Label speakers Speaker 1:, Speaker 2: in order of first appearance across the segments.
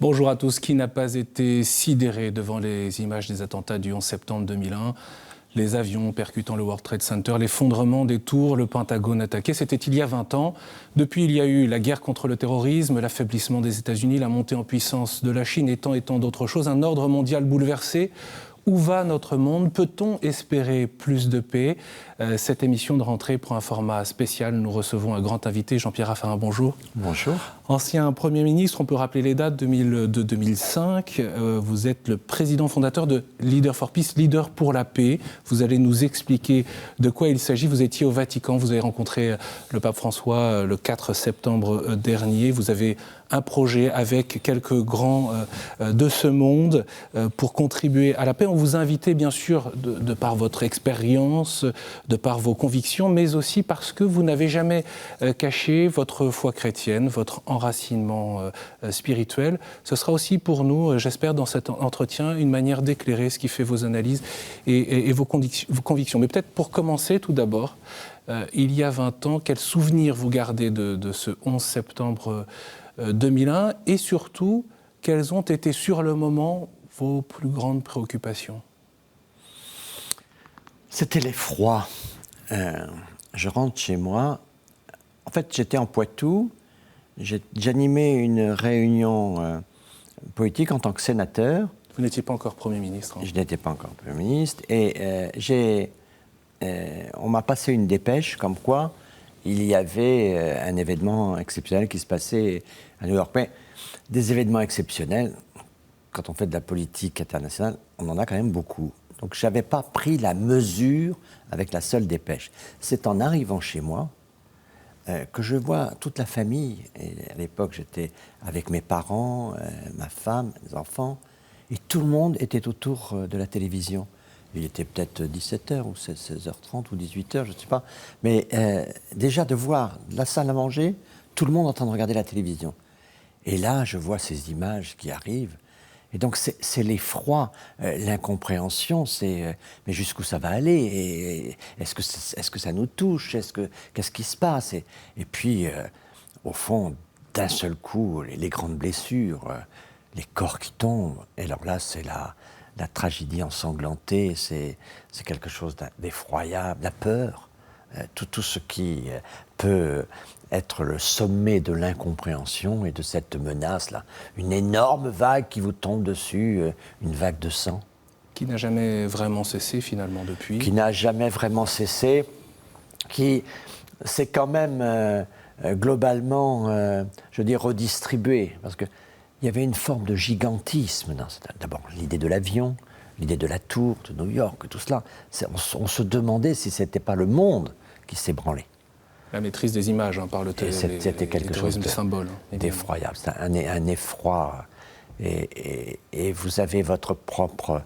Speaker 1: Bonjour à tous. Qui n'a pas été sidéré devant les images des attentats du 11 septembre 2001 ? Les avions percutant le World Trade Center, l'effondrement des tours, le Pentagone attaqué, c'était il y a 20 ans. Depuis, il y a eu la guerre contre le terrorisme, l'affaiblissement des États-Unis, la montée en puissance de la Chine et tant d'autres choses. Un ordre mondial bouleversé. Où va notre monde ? Peut-on espérer plus de paix ? Cette émission de rentrée prend un format spécial. Nous recevons un grand invité, Jean-Pierre Raffarin. Bonjour.
Speaker 2: Bonjour.
Speaker 1: Ancien Premier ministre, on peut rappeler les dates, 2002-2005. Vous êtes le président fondateur de Leader for Peace, Leader pour la paix. Vous allez nous expliquer de quoi il s'agit. Vous étiez au Vatican, vous avez rencontré le pape François le 4 septembre dernier. Vous avez un projet avec quelques grands de ce monde pour contribuer à la paix. On vous invitait bien sûr de par votre expérience, de par vos convictions, mais aussi parce que vous n'avez jamais caché votre foi chrétienne, votre enracinement spirituel. Ce sera aussi pour nous, j'espère, dans cet entretien, une manière d'éclairer ce qui fait vos analyses et vos convictions. Mais peut-être pour commencer, tout d'abord, il y a 20 ans, quel souvenir vous gardez de ce 11 septembre 2001 et surtout, quelles ont été sur le moment vos plus grandes préoccupations ?
Speaker 2: C'était l'effroi. Je rentre chez moi. En fait, j'étais en Poitou. J'animais une réunion politique en tant que sénateur.
Speaker 1: Vous n'étiez pas encore Premier ministre.
Speaker 2: Je n'étais pas encore Premier ministre. Et on m'a passé une dépêche comme quoi il y avait un événement exceptionnel qui se passait à New York. Mais des événements exceptionnels, quand on fait de la politique internationale, on en a quand même beaucoup. Donc je n'avais pas pris la mesure avec la seule dépêche. C'est en arrivant chez moi que je vois toute la famille. Et à l'époque, j'étais avec mes parents, ma femme, mes enfants, et tout le monde était autour de la télévision. Il était peut-être 17h ou 16h30 ou 18h, je ne sais pas. Mais déjà de voir la salle à manger, tout le monde en train de regarder la télévision. Et là, je vois ces images qui arrivent. Et donc, c'est l'effroi, l'incompréhension, c'est mais jusqu'où ça va aller ? Et est-ce que ça nous touche ? Qu'est-ce qui se passe ? Et puis, au fond, d'un seul coup, les grandes blessures, les corps qui tombent. Et alors là, c'est la tragédie ensanglantée, c'est quelque chose d'effroyable, la peur, tout ce qui peut être le sommet de l'incompréhension et de cette menace-là. Une énorme vague qui vous tombe dessus, une vague de sang.
Speaker 1: Qui n'a jamais vraiment cessé finalement depuis.
Speaker 2: Qui n'a jamais vraiment cessé, qui s'est quand même globalement, je dis, redistribué. Parce qu'il y avait une forme de gigantisme. D'abord l'idée de l'avion, l'idée de la tour, de New York, tout cela. On se demandait si ce n'était pas le monde qui s'ébranlait.
Speaker 1: La maîtrise des images par le
Speaker 2: c'était quelque chose d'effroyable. C'est un effroi. Et vous avez votre propre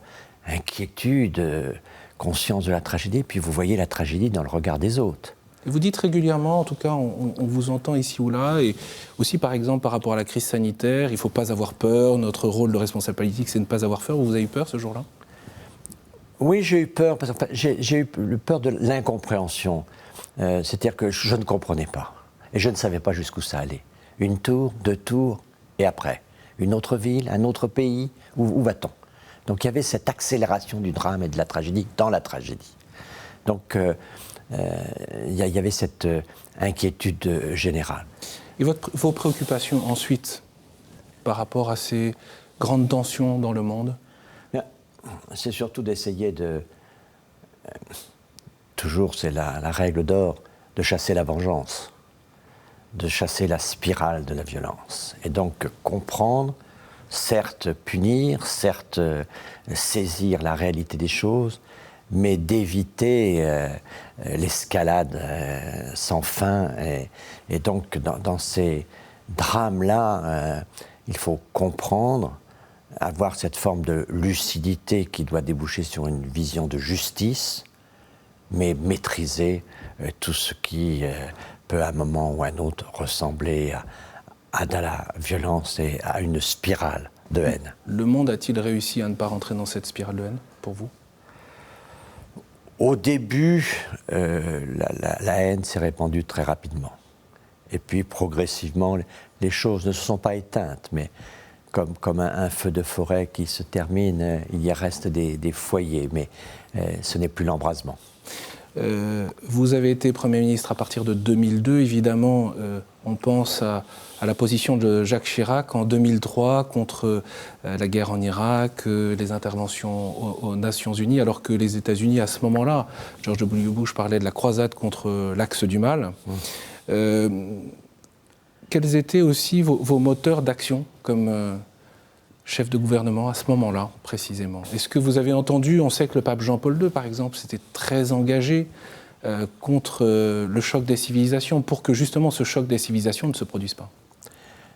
Speaker 2: inquiétude, conscience de la tragédie, puis vous voyez la tragédie dans le regard des autres.
Speaker 1: Et vous dites régulièrement, en tout cas, on vous entend ici ou là, et aussi par exemple par rapport à la crise sanitaire, il ne faut pas avoir peur, notre rôle de responsable politique, c'est de ne pas avoir peur. Vous avez eu peur ce jour-là ?
Speaker 2: Oui, j'ai eu peur, parce que j'ai eu peur de l'incompréhension. C'est-à-dire que je ne comprenais pas. Et je ne savais pas jusqu'où ça allait. Une tour, 2 tours, et après, une autre ville, un autre pays, où va-t-on ? Donc il y avait cette accélération du drame et de la tragédie dans la tragédie. Donc il y avait cette inquiétude générale.
Speaker 1: Et vos préoccupations ensuite, par rapport à ces grandes tensions dans le monde ?
Speaker 2: C'est surtout d'essayer de... toujours, c'est la règle d'or, de chasser la vengeance, de chasser la spirale de la violence. Et donc comprendre, certes punir, certes saisir la réalité des choses, mais d'éviter l'escalade sans fin. Et donc dans ces drames-là, il faut comprendre, avoir cette forme de lucidité qui doit déboucher sur une vision de justice, mais maîtriser tout ce qui peut à un moment ou à un autre ressembler à de la violence et à une spirale de haine.
Speaker 1: Le monde a-t-il réussi à ne pas rentrer dans cette spirale de haine, pour vous ?
Speaker 2: Au début, la haine s'est répandue très rapidement. Et puis progressivement, les choses ne se sont pas éteintes, mais comme un feu de forêt qui se termine, il y reste des foyers, mais ce n'est plus l'embrasement.
Speaker 1: Vous avez été Premier ministre à partir de 2002. Évidemment, on pense à la position de Jacques Chirac en 2003 contre la guerre en Irak, les interventions aux Nations Unies, alors que les États-Unis, à ce moment-là, George W. Bush parlait de la croisade contre l'axe du mal. Quels étaient aussi vos moteurs d'action comme chef de gouvernement à ce moment-là, précisément? Est-ce que vous avez entendu, on sait que le pape Jean-Paul II, par exemple, s'était très engagé contre le choc des civilisations, pour que justement ce choc des civilisations ne se produise pas?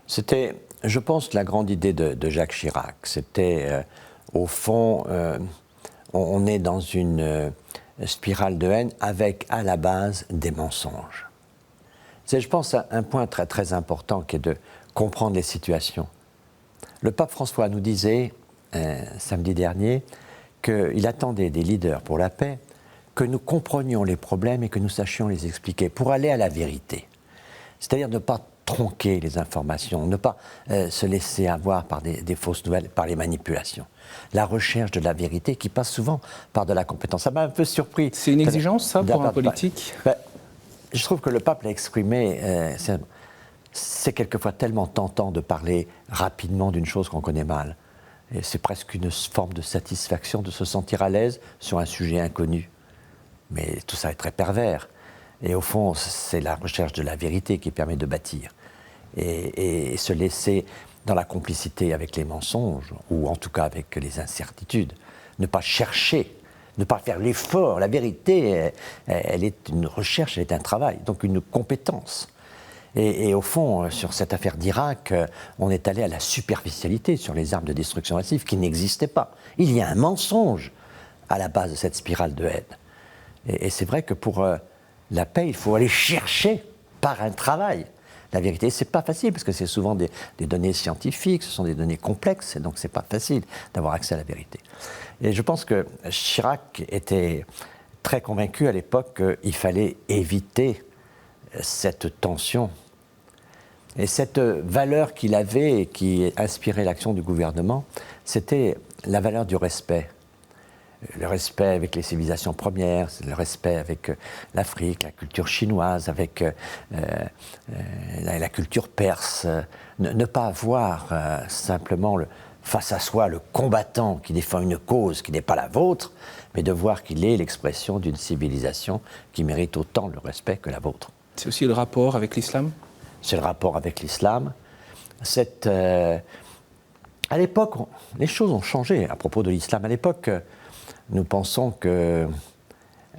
Speaker 2: C'était, je pense, la grande idée de Jacques Chirac. C'était, au fond, on est dans une spirale de haine avec, à la base, des mensonges. C'est, je pense, un point très, très important qui est de comprendre les situations. Le pape François nous disait, samedi dernier, qu'il attendait des leaders pour la paix, que nous comprenions les problèmes et que nous sachions les expliquer, pour aller à la vérité. C'est-à-dire ne pas tronquer les informations, ne pas se laisser avoir par des fausses nouvelles, par les manipulations. La recherche de la vérité qui passe souvent par de la compétence. Ça m'a un peu surpris.
Speaker 1: C'est une exigence, ça, pour un politique?
Speaker 2: Je trouve que le pape l'a exprimé. C'est quelquefois tellement tentant de parler rapidement d'une chose qu'on connaît mal. Et c'est presque une forme de satisfaction de se sentir à l'aise sur un sujet inconnu. Mais tout ça est très pervers. Et au fond, c'est la recherche de la vérité qui permet de bâtir. Et se laisser dans la complicité avec les mensonges, ou en tout cas avec les incertitudes. Ne pas chercher, ne pas faire l'effort. La vérité, elle est une recherche, elle est un travail, donc une compétence. Et au fond, sur cette affaire d'Irak, on est allé à la superficialité sur les armes de destruction massive qui n'existaient pas. Il y a un mensonge à la base de cette spirale de haine. Et c'est vrai que pour la paix, il faut aller chercher par un travail la vérité. C'est pas facile parce que c'est souvent des données scientifiques, ce sont des données complexes, et donc c'est pas facile d'avoir accès à la vérité. Et je pense que Chirac était très convaincu à l'époque qu'il fallait éviter cette tension. Et cette valeur qu'il avait et qui inspirait l'action du gouvernement, c'était la valeur du respect. Le respect avec les civilisations premières, le respect avec l'Afrique, la culture chinoise, avec la culture perse. Ne pas avoir simplement face à soi le combattant qui défend une cause qui n'est pas la vôtre, mais de voir qu'il est l'expression d'une civilisation qui mérite autant le respect que la vôtre.
Speaker 1: C'est aussi le rapport avec l'islam?
Speaker 2: C'est le rapport avec l'islam. À l'époque, les choses ont changé à propos de l'islam. À l'époque, nous pensons qu'il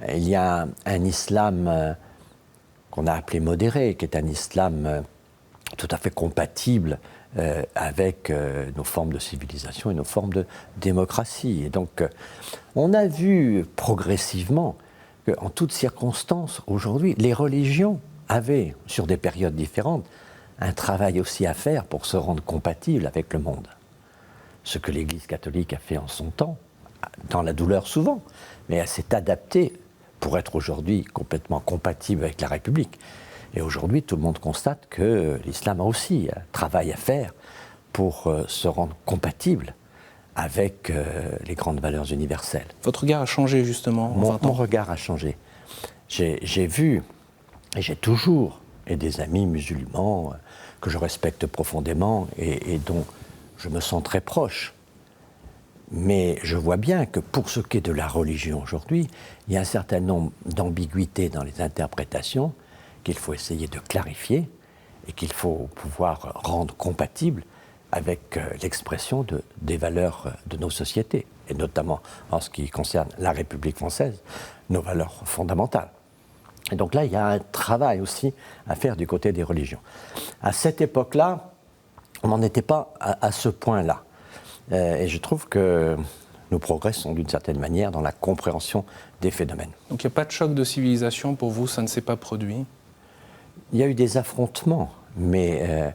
Speaker 2: y a un islam qu'on a appelé modéré, qui est un islam tout à fait compatible avec nos formes de civilisation et nos formes de démocratie. Et donc, on a vu progressivement qu'en toutes circonstances, aujourd'hui, les religions avaient, sur des périodes différentes, un travail aussi à faire pour se rendre compatibles avec le monde. Ce que l'Église catholique a fait en son temps, dans la douleur souvent, mais elle s'est adaptée pour être aujourd'hui complètement compatible avec la République. Et aujourd'hui, tout le monde constate que l'islam a aussi un travail à faire pour se rendre compatible avec les grandes valeurs universelles.
Speaker 1: Votre regard a changé justement en 20 ans.
Speaker 2: Mon regard a changé. J'ai vu, et j'ai toujours, et des amis musulmans que je respecte profondément et dont je me sens très proche. Mais je vois bien que pour ce qui est de la religion aujourd'hui, il y a un certain nombre d'ambiguïtés dans les interprétations qu'il faut essayer de clarifier et qu'il faut pouvoir rendre compatibles avec l'expression des valeurs de nos sociétés, et notamment en ce qui concerne la République française, nos valeurs fondamentales. Et donc là, il y a un travail aussi à faire du côté des religions. À cette époque-là, on n'en était pas à ce point-là. Et je trouve que nous progressons d'une certaine manière dans la compréhension des phénomènes.
Speaker 1: Donc il n'y a pas de choc de civilisation pour vous, ça ne s'est pas produit?
Speaker 2: Il y a eu des affrontements, mais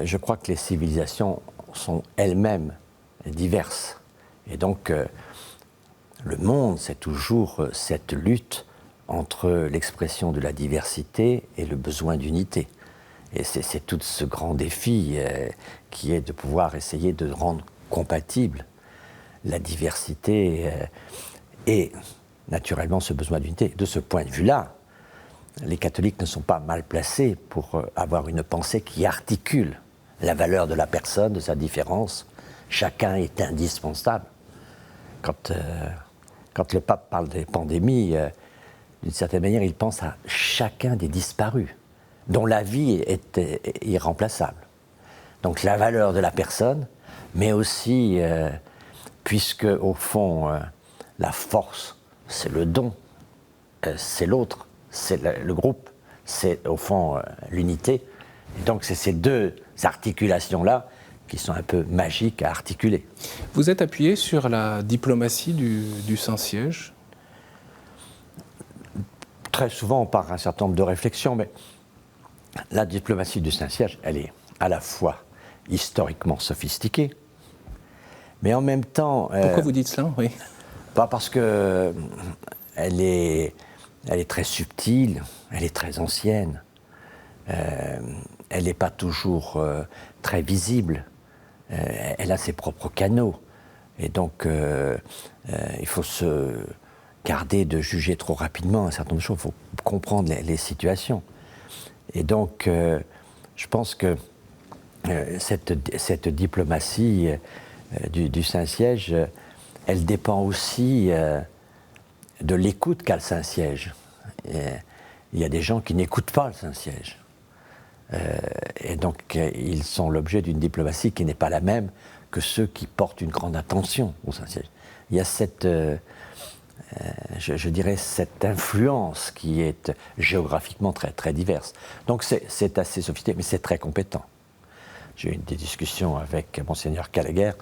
Speaker 2: je crois que les civilisations sont elles-mêmes diverses. Et donc le monde, c'est toujours cette lutte entre l'expression de la diversité et le besoin d'unité. Et c'est tout ce grand défi qui est de pouvoir essayer de rendre compatible la diversité et naturellement ce besoin d'unité. De ce point de vue-là, les catholiques ne sont pas mal placés pour avoir une pensée qui articule la valeur de la personne, de sa différence. Chacun est indispensable. Quand le pape parle des pandémies, d'une certaine manière, il pense à chacun des disparus, dont la vie est irremplaçable. Donc la valeur de la personne, mais aussi, puisque au fond, la force, c'est le don, c'est l'autre, c'est le groupe, c'est au fond l'unité. Et donc c'est ces deux articulations-là qui sont un peu magiques à articuler.
Speaker 1: Vous êtes appuyé sur la diplomatie du Saint-Siège?
Speaker 2: Très souvent, on part un certain nombre de réflexions, mais la diplomatie du Saint-Siège, elle est à la fois historiquement sophistiquée, mais en même temps...
Speaker 1: Pourquoi vous dites cela? Oui.
Speaker 2: Pas parce que elle est très subtile, elle est très ancienne, elle n'est pas toujours très visible, elle a ses propres canaux, et donc il faut se garder de juger trop rapidement un certain nombre de choses, il faut comprendre les situations. Et donc je pense que cette diplomatie du Saint-Siège, elle dépend aussi de l'écoute qu'a le Saint-Siège. Il y a des gens qui n'écoutent pas le Saint-Siège. Et donc, ils sont l'objet d'une diplomatie qui n'est pas la même que ceux qui portent une grande attention au Saint-Siège. Il y a cette, je dirais, cette influence qui est géographiquement très, très diverse. Donc, c'est assez sophistiqué, mais c'est très compétent. J'ai eu des discussions avec Monseigneur Callagher,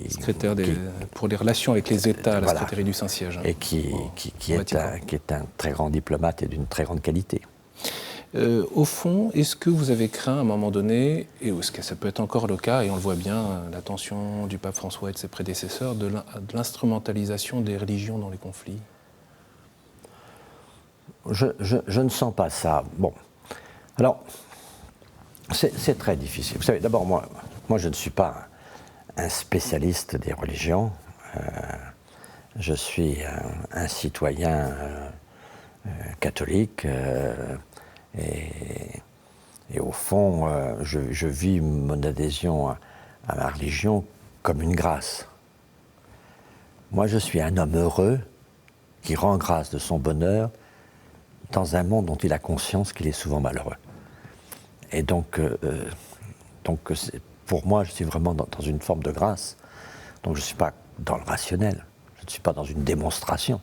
Speaker 1: secrétaire pour les relations avec les États à la
Speaker 2: voilà,
Speaker 1: secrétairie du Saint-Siège.
Speaker 2: Et qui est un très grand diplomate et d'une très grande qualité.
Speaker 1: Au fond, est-ce que vous avez craint à un moment donné, et est-ce que ça peut être encore le cas, et on le voit bien, l'attention du pape François et de ses prédécesseurs, de l'instrumentalisation des religions dans les conflits?
Speaker 2: Je ne sens pas ça. Bon, alors, c'est très difficile. Vous savez, d'abord, moi je ne suis pas un spécialiste des religions. Je suis un citoyen catholique et au fond, je vis mon adhésion à la religion comme une grâce. Moi, je suis un homme heureux qui rend grâce de son bonheur dans un monde dont il a conscience qu'il est souvent malheureux. Et donc pour moi, je suis vraiment dans une forme de grâce. Donc je ne suis pas dans le rationnel, je ne suis pas dans une démonstration.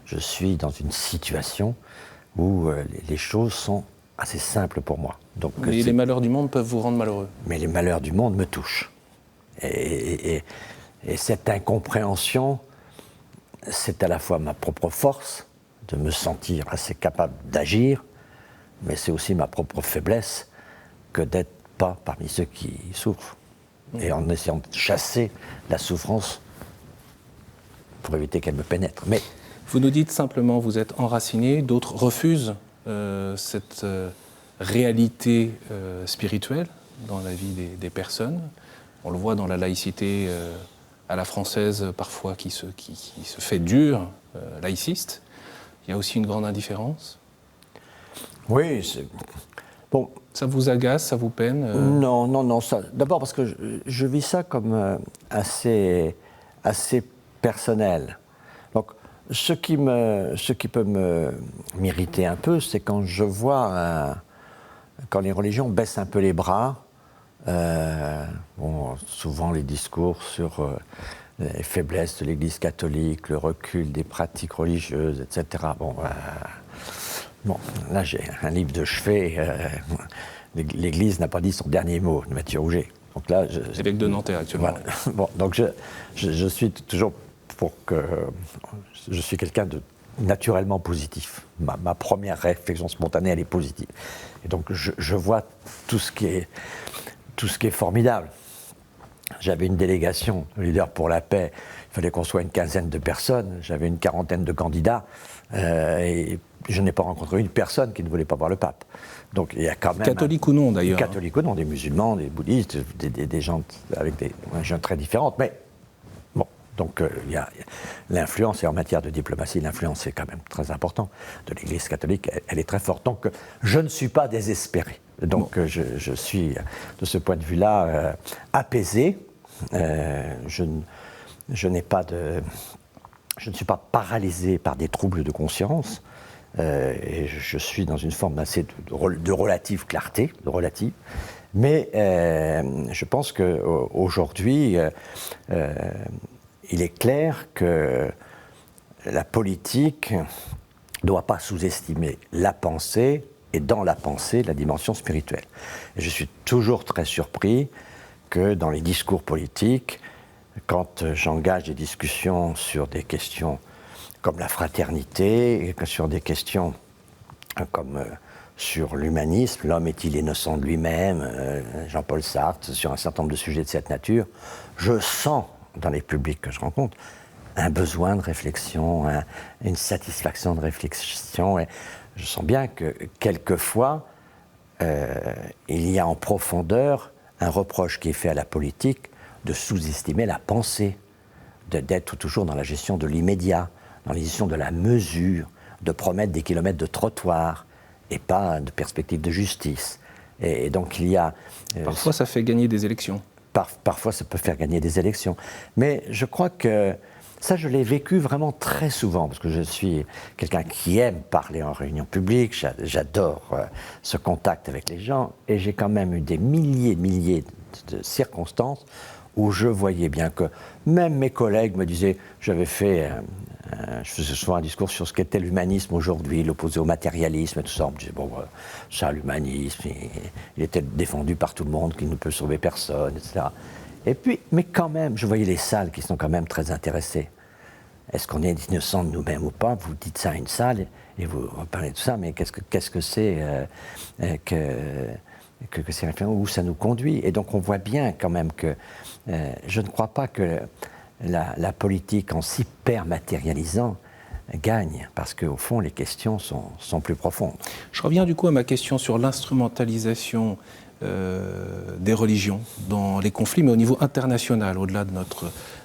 Speaker 2: Je suis dans une situation où les choses sont assez simples pour moi. Donc,
Speaker 1: mais les malheurs du monde peuvent vous rendre malheureux.
Speaker 2: Mais les malheurs du monde me touchent. Et cette incompréhension, c'est à la fois ma propre force de me sentir assez capable d'agir, mais c'est aussi ma propre faiblesse que d'être pas parmi ceux qui souffrent. Et en essayant de chasser la souffrance pour éviter qu'elle me pénètre. Mais
Speaker 1: vous nous dites simplement, vous êtes enraciné, d'autres refusent cette réalité spirituelle dans la vie des personnes. On le voit dans la laïcité à la française, parfois qui se fait dure, laïciste. Il y a aussi une grande indifférence.
Speaker 2: Oui, c'est... Bon.
Speaker 1: Ça vous agace, ça vous peine
Speaker 2: Non. D'abord parce que je vis ça comme assez personnel. Donc, ce qui peut m'irriter un peu, c'est quand je vois quand les religions baissent un peu les bras. Souvent les discours sur les faiblesses de l'Église catholique, le recul des pratiques religieuses, etc. Bon, là j'ai un livre de chevet. L'Église n'a pas dit son dernier mot, de Mathieu Rouget. Donc là,
Speaker 1: évêque de Nanterre actuellement.
Speaker 2: Voilà. Bon, donc je suis toujours pour que je suis quelqu'un de naturellement positif. Ma première réflexion spontanée, elle est positive. Et donc je vois tout ce qui est formidable. J'avais une délégation de leaders pour la paix, il fallait qu'on soit une quinzaine de personnes, j'avais une quarantaine de candidats, et je n'ai pas rencontré une personne qui ne voulait pas voir le pape. Donc il y a quand même...
Speaker 1: Catholiques ou non d'ailleurs.
Speaker 2: Catholiques ou non, des musulmans, des bouddhistes, des gens avec des religions très différentes, mais bon, donc il y a l'influence, et en matière de diplomatie, l'influence est quand même très importante de l'Église catholique, elle est très forte. Donc je ne suis pas désespéré. Donc je suis, de ce point de vue-là, apaisé. Je ne suis pas paralysé par des troubles de conscience. Et je suis dans une forme assez de relative clarté, mais je pense qu'aujourd'hui, il est clair que la politique ne doit pas sous-estimer la pensée, et dans la pensée, la dimension spirituelle. Et je suis toujours très surpris que dans les discours politiques, quand j'engage des discussions sur des questions comme la fraternité, et sur des questions comme sur l'humanisme, l'homme est-il innocent de lui-même, Jean-Paul Sartre, sur un certain nombre de sujets de cette nature, je sens dans les publics que je rencontre un besoin de réflexion, une satisfaction de réflexion. Et je sens bien que quelquefois, il y a en profondeur un reproche qui est fait à la politique de sous-estimer la pensée, d'être toujours dans la gestion de l'immédiat, dans la gestion de la mesure, de promettre des kilomètres de trottoir et pas de perspective de justice. Et donc il y a...
Speaker 1: Parfois ça fait gagner des élections.
Speaker 2: Parfois ça peut faire gagner des élections. Mais je crois que ça, je l'ai vécu vraiment très souvent, parce que je suis quelqu'un qui aime parler en réunion publique, j'adore ce contact avec les gens, et j'ai quand même eu des milliers de circonstances où je voyais bien que même mes collègues me disaient, je faisais souvent un discours sur ce qu'était l'humanisme aujourd'hui, l'opposé au matérialisme et tout ça. On me disait, bon, ça, l'humanisme, il était défendu par tout le monde, qu'il ne peut sauver personne, etc. Et puis, mais quand même, je voyais les salles qui sont quand même très intéressées. Est-ce qu'on est innocent de nous-mêmes ou pas? Vous dites ça à une salle et vous parlez de tout ça, mais qu'est-ce que c'est que ces références, où ça nous conduit? Et donc on voit bien quand même que je ne crois pas que la politique, en s'hyper-matérialisant, gagne, parce qu'au fond, les questions sont plus profondes.
Speaker 1: Je reviens du coup à ma question sur l'instrumentalisation des religions dans les conflits, mais au niveau international, au-delà de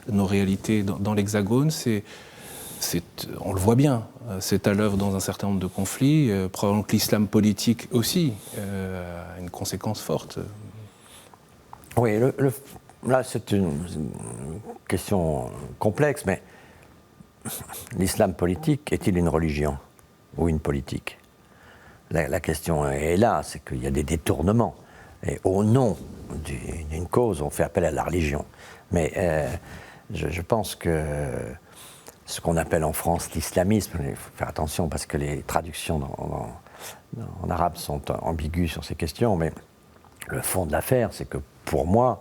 Speaker 1: nos réalités dans l'Hexagone, on le voit bien, c'est à l'œuvre dans un certain nombre de conflits, probablement que l'islam politique aussi a une conséquence forte.
Speaker 2: Oui, là c'est une question complexe, mais l'islam politique est-il une religion ou une politique? La question est là, c'est qu'il y a des détournements. Et au nom d'une cause, on fait appel à la religion. Mais je pense que ce qu'on appelle en France l'islamisme, il faut faire attention parce que les traductions en arabe sont ambiguës sur ces questions, mais le fond de l'affaire, c'est que pour moi,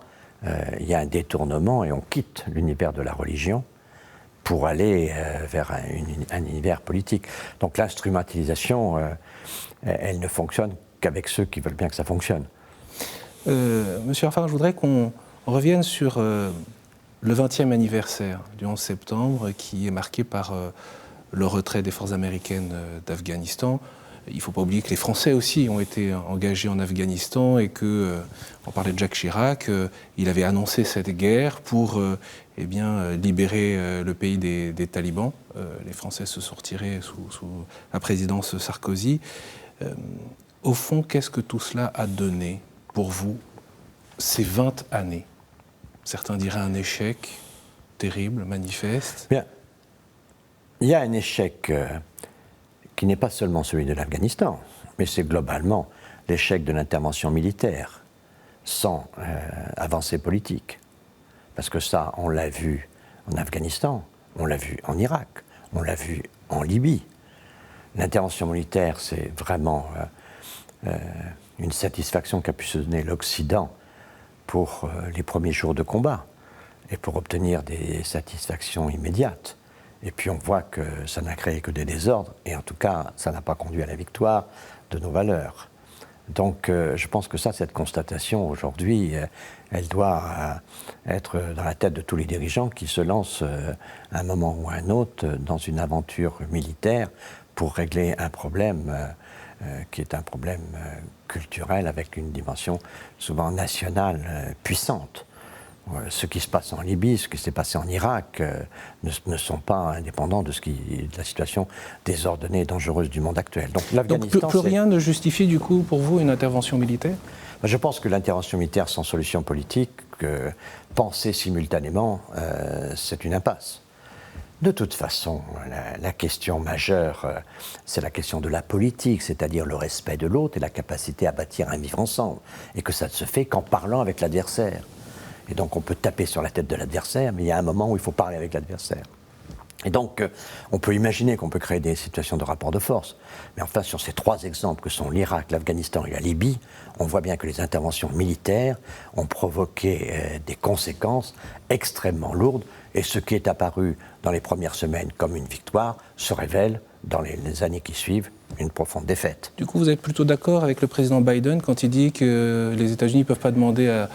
Speaker 2: il y a un détournement et on quitte l'univers de la religion pour aller vers un univers politique. Donc l'instrumentalisation, elle ne fonctionne qu'avec ceux qui veulent bien que ça fonctionne.
Speaker 1: Monsieur Raffarin, je voudrais qu'on revienne sur le 20e anniversaire du 11 septembre, qui est marqué par le retrait des forces américaines d'Afghanistan. Il ne faut pas oublier que les Français aussi ont été engagés en Afghanistan et que, on parlait de Jacques Chirac, il avait annoncé cette guerre pour libérer le pays des talibans. Les Français se sont retirés sous la présidence Sarkozy. Au fond, qu'est-ce que tout cela a donné pour vous, ces 20 années? Certains diraient un échec terrible, manifeste.
Speaker 2: Bien. Il y a un échec qui n'est pas seulement celui de l'Afghanistan, mais c'est globalement l'échec de l'intervention militaire sans avancée politique. Parce que ça, on l'a vu en Afghanistan, on l'a vu en Irak, on l'a vu en Libye. L'intervention militaire, c'est vraiment une satisfaction qu'a pu se donner l'Occident pour les premiers jours de combat et pour obtenir des satisfactions immédiates. Et puis on voit que ça n'a créé que des désordres et en tout cas, ça n'a pas conduit à la victoire de nos valeurs. Donc je pense que cette constatation aujourd'hui, elle doit être dans la tête de tous les dirigeants qui se lancent à un moment ou à un autre dans une aventure militaire pour régler un problème qui est un problème culturel avec une dimension souvent nationale puissante. Ce qui se passe en Libye, ce qui s'est passé en Irak ne sont pas indépendants de la situation désordonnée et dangereuse du monde actuel. Donc
Speaker 1: l'Afghanistan, plus rien ne justifie du coup pour vous une intervention militaire ?
Speaker 2: Je pense que l'intervention militaire sans solution politique, pensée simultanément, c'est une impasse. De toute façon, la question majeure, c'est la question de la politique, c'est-à-dire le respect de l'autre et la capacité à bâtir un vivre ensemble. Et que ça ne se fait qu'en parlant avec l'adversaire. Et donc on peut taper sur la tête de l'adversaire, mais il y a un moment où il faut parler avec l'adversaire. Et donc on peut imaginer qu'on peut créer des situations de rapport de force. Mais enfin, sur ces 3 exemples que sont l'Irak, l'Afghanistan et la Libye, on voit bien que les interventions militaires ont provoqué des conséquences extrêmement lourdes. Et ce qui est apparu dans les premières semaines comme une victoire se révèle dans les années qui suivent une profonde défaite.
Speaker 1: Du coup, vous êtes plutôt d'accord avec le président Biden quand il dit que les États-Unis ne peuvent pas demander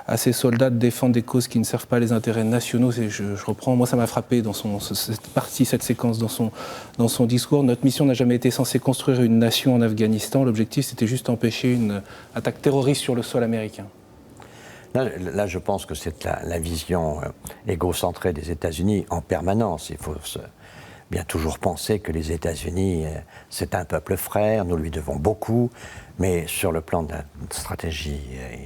Speaker 1: à ces soldats de défendre des causes qui ne servent pas les intérêts nationaux. Je reprends, moi ça m'a frappé dans cette séquence dans son discours. Notre mission n'a jamais été censée construire une nation en Afghanistan. L'objectif c'était juste empêcher une attaque terroriste sur le sol américain.
Speaker 2: Là, je pense que c'est la vision égocentrée des États-Unis en permanence. Il faut bien toujours penser que les États-Unis, c'est un peuple frère, nous lui devons beaucoup, mais sur le plan de la stratégie,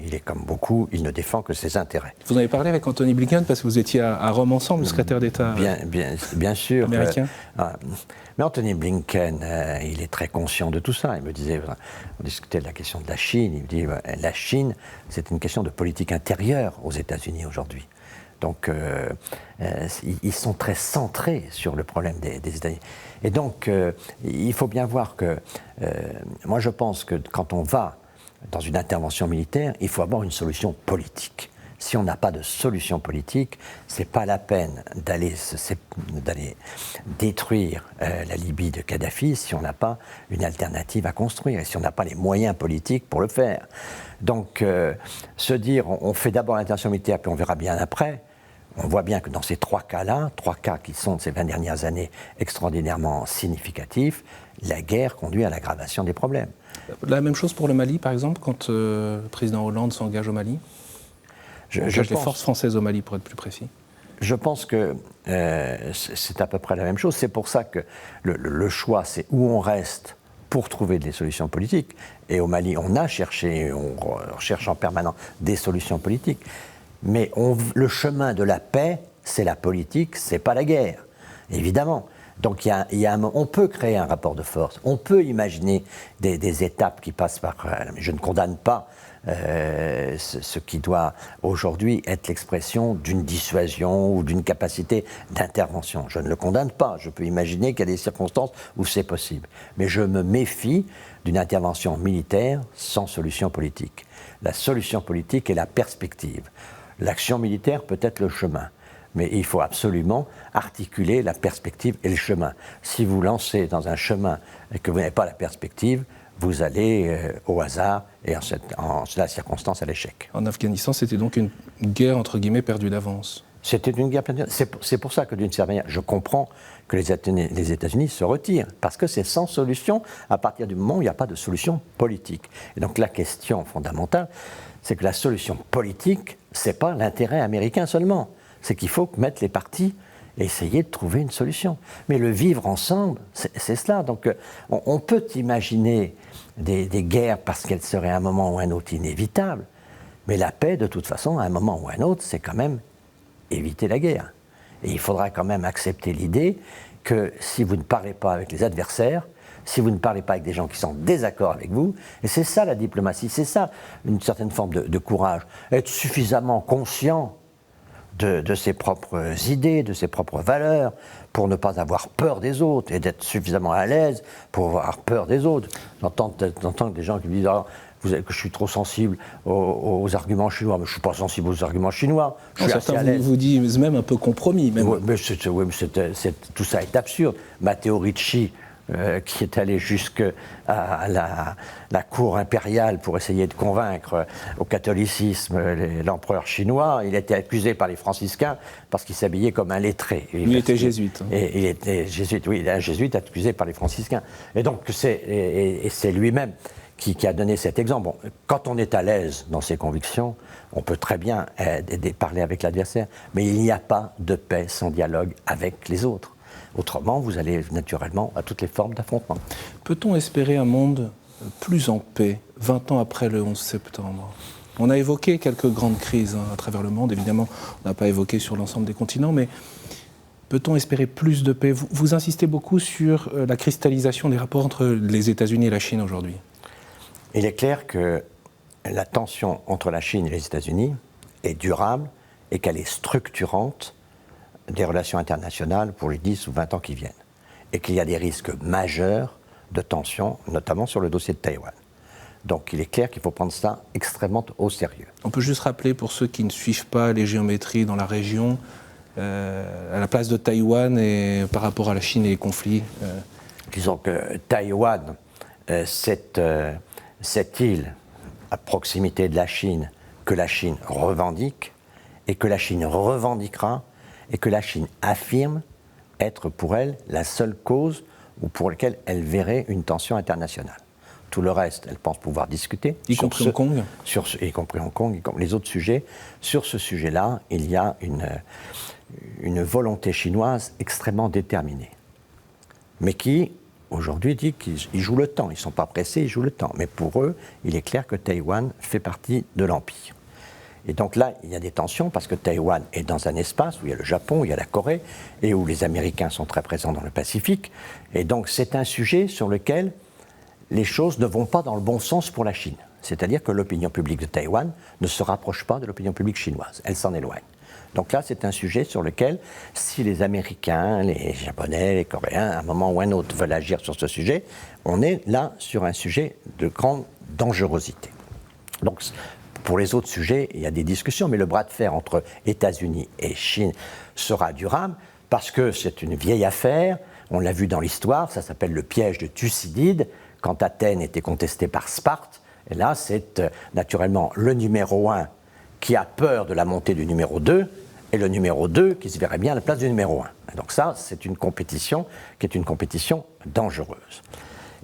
Speaker 2: il est comme beaucoup, il ne défend que ses intérêts.
Speaker 1: Vous en avez parlé avec Anthony Blinken parce que vous étiez à Rome ensemble, le secrétaire d'État
Speaker 2: bien sûr,
Speaker 1: américain.
Speaker 2: Mais Anthony Blinken, il est très conscient de tout ça. Il me disait, on discutait de la question de la Chine, il me dit, la Chine, c'est une question de politique intérieure aux États-Unis aujourd'hui. Donc, ils sont très centrés sur le problème des États-Unis. Et donc, il faut bien voir que, moi je pense que quand on va dans une intervention militaire, il faut avoir une solution politique. Si on n'a pas de solution politique, c'est pas la peine d'aller détruire la Libye de Kadhafi si on n'a pas une alternative à construire et si on n'a pas les moyens politiques pour le faire. Donc, se dire on fait d'abord l'intervention militaire puis on verra bien après. On voit bien que dans ces 3 cas-là, 3 cas qui sont de ces 20 dernières années extraordinairement significatifs, la guerre conduit à l'aggravation des problèmes.
Speaker 1: La même chose pour le Mali, par exemple, quand le président Hollande s'engage au Mali ? Les forces françaises au Mali, pour être plus précis.
Speaker 2: Je pense que c'est à peu près la même chose. C'est pour ça que le choix, c'est où on reste pour trouver des solutions politiques. Et au Mali, on a cherché, on recherche en permanence des solutions politiques. Mais le chemin de la paix, c'est la politique, c'est pas la guerre, évidemment. Donc on peut créer un rapport de force, on peut imaginer des étapes qui passent par... Je ne condamne pas ce qui doit aujourd'hui être l'expression d'une dissuasion ou d'une capacité d'intervention. Je ne le condamne pas, je peux imaginer qu'il y a des circonstances où c'est possible. Mais je me méfie d'une intervention militaire sans solution politique. La solution politique est la perspective. L'action militaire peut être le chemin, mais il faut absolument articuler la perspective et le chemin. Si vous lancez dans un chemin et que vous n'avez pas la perspective, vous allez au hasard et en la circonstance à l'échec.
Speaker 1: En Afghanistan, c'était donc une guerre entre guillemets perdue d'avance.
Speaker 2: C'était une guerre perdue. C'est pour ça que d'une certaine manière, je comprends que les États-Unis se retirent, parce que c'est sans solution à partir du moment où il n'y a pas de solution politique. Et donc la question fondamentale, c'est que la solution politique, c'est pas l'intérêt américain seulement. C'est qu'il faut mettre les partis et essayer de trouver une solution. Mais le vivre ensemble, c'est cela. Donc on peut imaginer des guerres parce qu'elles seraient à un moment ou à un autre inévitables, mais la paix, de toute façon, à un moment ou à un autre, c'est quand même éviter la guerre. Et il faudra quand même accepter l'idée que si vous ne parlez pas avec les adversaires, si vous ne parlez pas avec des gens qui sont en désaccord avec vous, et c'est ça la diplomatie, c'est ça une certaine forme de courage, être suffisamment conscient de ses propres idées, de ses propres valeurs, pour ne pas avoir peur des autres, et d'être suffisamment à l'aise pour avoir peur des autres. J'entends des gens qui me disent que je suis trop sensible aux arguments chinois, mais je ne suis pas sensible aux arguments chinois.
Speaker 1: Certains vous disent même un peu compromis. Même.
Speaker 2: Oui, mais tout ça est absurde. Matteo Ricci, qui est allé jusqu'à la cour impériale pour essayer de convaincre au catholicisme l'empereur chinois. Il était accusé par les franciscains parce qu'il s'habillait comme un lettré.
Speaker 1: Il était jésuite.
Speaker 2: Et il était jésuite, oui, un jésuite accusé par les franciscains. Et donc c'est lui-même qui a donné cet exemple. Bon, quand on est à l'aise dans ses convictions, on peut très bien parler avec l'adversaire, mais il n'y a pas de paix sans dialogue avec les autres. Autrement, vous allez naturellement à toutes les formes d'affrontement.
Speaker 1: Peut-on espérer un monde plus en paix 20 ans après le 11 septembre ? On a évoqué quelques grandes crises à travers le monde, évidemment, on n'a pas évoqué sur l'ensemble des continents, mais peut-on espérer plus de paix ? Vous insistez beaucoup sur la cristallisation des rapports entre les États-Unis et la Chine aujourd'hui.
Speaker 2: Il est clair que la tension entre la Chine et les États-Unis est durable et qu'elle est structurante des relations internationales pour les 10 ou 20 ans qui viennent. Et qu'il y a des risques majeurs de tension, notamment sur le dossier de Taïwan. Donc il est clair qu'il faut prendre ça extrêmement au sérieux.
Speaker 1: On peut juste rappeler pour ceux qui ne suivent pas les géométries dans la région, à la place de Taïwan et par rapport à la Chine et les conflits.
Speaker 2: Disons que Taïwan, cette île à proximité de la Chine, que la Chine revendique, et que la Chine revendiquera, et que la Chine affirme être pour elle la seule cause ou pour laquelle elle verrait une tension internationale. Tout le reste, elle pense pouvoir discuter.
Speaker 1: Y compris Hong Kong ?
Speaker 2: Y compris Hong Kong, y compris les autres sujets. Sur ce sujet-là, il y a une volonté chinoise extrêmement déterminée, mais qui, aujourd'hui, dit qu'ils jouent le temps. Ils ne sont pas pressés, ils jouent le temps. Mais pour eux, il est clair que Taïwan fait partie de l'Empire. Et donc là, il y a des tensions parce que Taïwan est dans un espace où il y a le Japon, il y a la Corée, et où les Américains sont très présents dans le Pacifique. Et donc c'est un sujet sur lequel les choses ne vont pas dans le bon sens pour la Chine. C'est-à-dire que l'opinion publique de Taïwan ne se rapproche pas de l'opinion publique chinoise. Elle s'en éloigne. Donc là, c'est un sujet sur lequel, si les Américains, les Japonais, les Coréens, à un moment ou un autre, veulent agir sur ce sujet, on est là sur un sujet de grande dangerosité. Donc, pour les autres sujets, il y a des discussions, mais le bras de fer entre États-Unis et Chine sera durable parce que c'est une vieille affaire. On l'a vu dans l'histoire, ça s'appelle le piège de Thucydide, quand Athènes était contestée par Sparte. Et là, c'est naturellement le numéro 1 qui a peur de la montée du numéro 2, et le numéro 2 qui se verrait bien à la place du numéro 1. Et donc ça, c'est une compétition qui est une compétition dangereuse.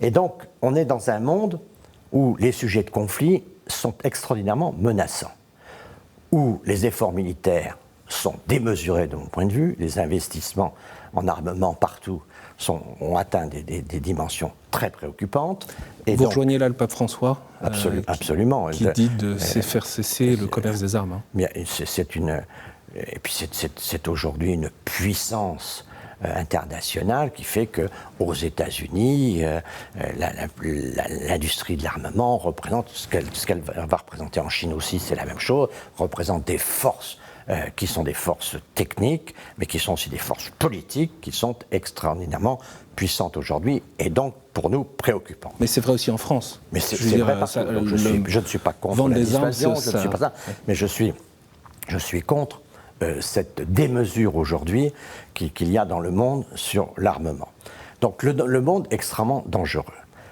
Speaker 2: Et donc, on est dans un monde où les sujets de conflit sont extraordinairement menaçants, où les efforts militaires sont démesurés de mon point de vue, les investissements en armement partout ont atteint des dimensions très préoccupantes. Et
Speaker 1: vous rejoignez là le pape François
Speaker 2: absolument.
Speaker 1: Qui dit de faire cesser le commerce des armes.
Speaker 2: Et puis c'est aujourd'hui une puissance internationale qui fait qu'aux États-Unis, l'industrie de l'armement représente ce qu'elle va représenter en Chine aussi, c'est la même chose, représente des forces qui sont des forces techniques, mais qui sont aussi des forces politiques, qui sont extraordinairement puissantes aujourd'hui, et donc pour nous préoccupantes.
Speaker 1: Mais c'est vrai aussi en France.
Speaker 2: Mais c'est vrai parce que je ne suis pas contre la dissuasion, je ne suis pas ça, mais je suis contre cette démesure aujourd'hui qu'il y a dans le monde sur l'armement. Donc le monde est extrêmement dangereux.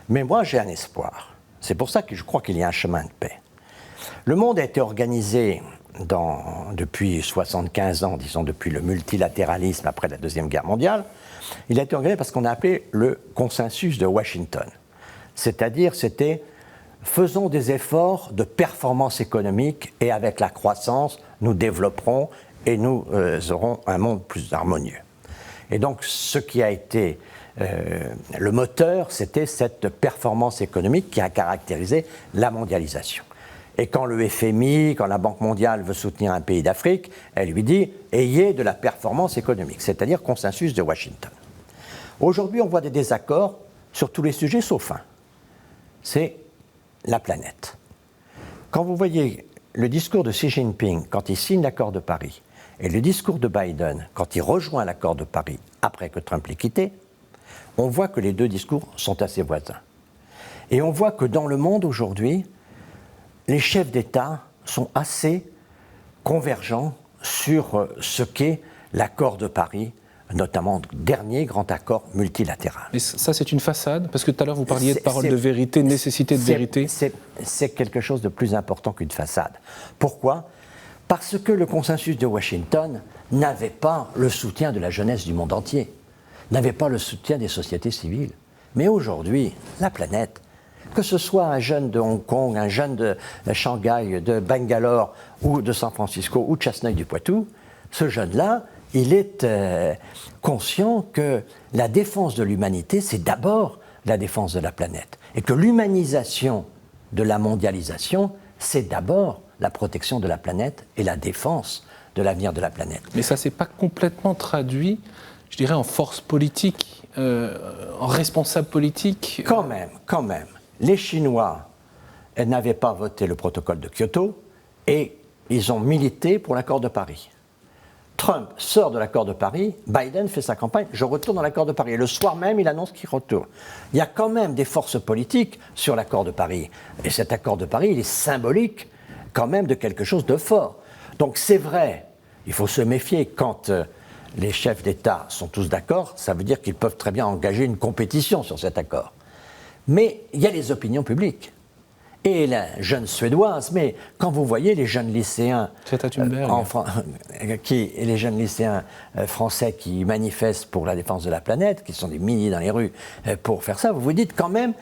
Speaker 2: Mais moi j'ai un espoir. C'est pour ça que je crois qu'il y a un chemin de paix. Le monde a été organisé depuis 75 ans, disons depuis le multilatéralisme après la Deuxième Guerre mondiale. Il a été organisé par ce qu'on a appelé le consensus de Washington. C'est-à-dire, c'était faisons des efforts de performance économique et avec la croissance, nous développerons et nous aurons un monde plus harmonieux. Et donc, ce qui a été le moteur, c'était cette performance économique qui a caractérisé la mondialisation. Et quand le FMI, quand la Banque mondiale veut soutenir un pays d'Afrique, elle lui dit « ayez de la performance économique », c'est-à-dire consensus de Washington. Aujourd'hui, on voit des désaccords sur tous les sujets sauf un. C'est la planète. Quand vous voyez le discours de Xi Jinping quand il signe l'accord de Paris et le discours de Biden quand il rejoint l'accord de Paris après que Trump l'ait quitté, on voit que les deux discours sont assez voisins. Et on voit que dans le monde aujourd'hui, les chefs d'État sont assez convergents sur ce qu'est l'accord de Paris notamment dernier grand accord multilatéral.
Speaker 1: Mais ça, c'est une façade? Parce que tout à l'heure, vous parliez de parole de vérité, nécessité de vérité.
Speaker 2: C'est quelque chose de plus important qu'une façade. Pourquoi? Parce que le consensus de Washington n'avait pas le soutien de la jeunesse du monde entier, n'avait pas le soutien des sociétés civiles. Mais aujourd'hui, la planète, que ce soit un jeune de Hong Kong, un jeune de Shanghai, de Bangalore, ou de San Francisco, ou de Chasseneuil-du-Poitou, ce jeune-là, il est conscient que la défense de l'humanité, c'est d'abord la défense de la planète. Et que l'humanisation de la mondialisation, c'est d'abord la protection de la planète et la défense de l'avenir de la planète.
Speaker 1: Mais ça ne s'est pas complètement traduit, je dirais, en force politique, en responsable politique.
Speaker 2: Quand même. Les Chinois n'avaient pas voté le protocole de Kyoto et ils ont milité pour l'accord de Paris. Trump sort de l'accord de Paris, Biden fait sa campagne, je retourne dans l'accord de Paris. Et le soir même, il annonce qu'il retourne. Il y a quand même des forces politiques sur l'accord de Paris. Et cet accord de Paris, il est symbolique quand même de quelque chose de fort. Donc c'est vrai, il faut se méfier quand les chefs d'État sont tous d'accord, ça veut dire qu'ils peuvent très bien engager une compétition sur cet accord. Mais il y a les opinions publiques. Et la jeune Suédoise, mais quand vous voyez les jeunes lycéens, les jeunes lycéens français qui manifestent pour la défense de la planète, qui sont des milliers dans les rues pour faire ça, vous vous dites quand même,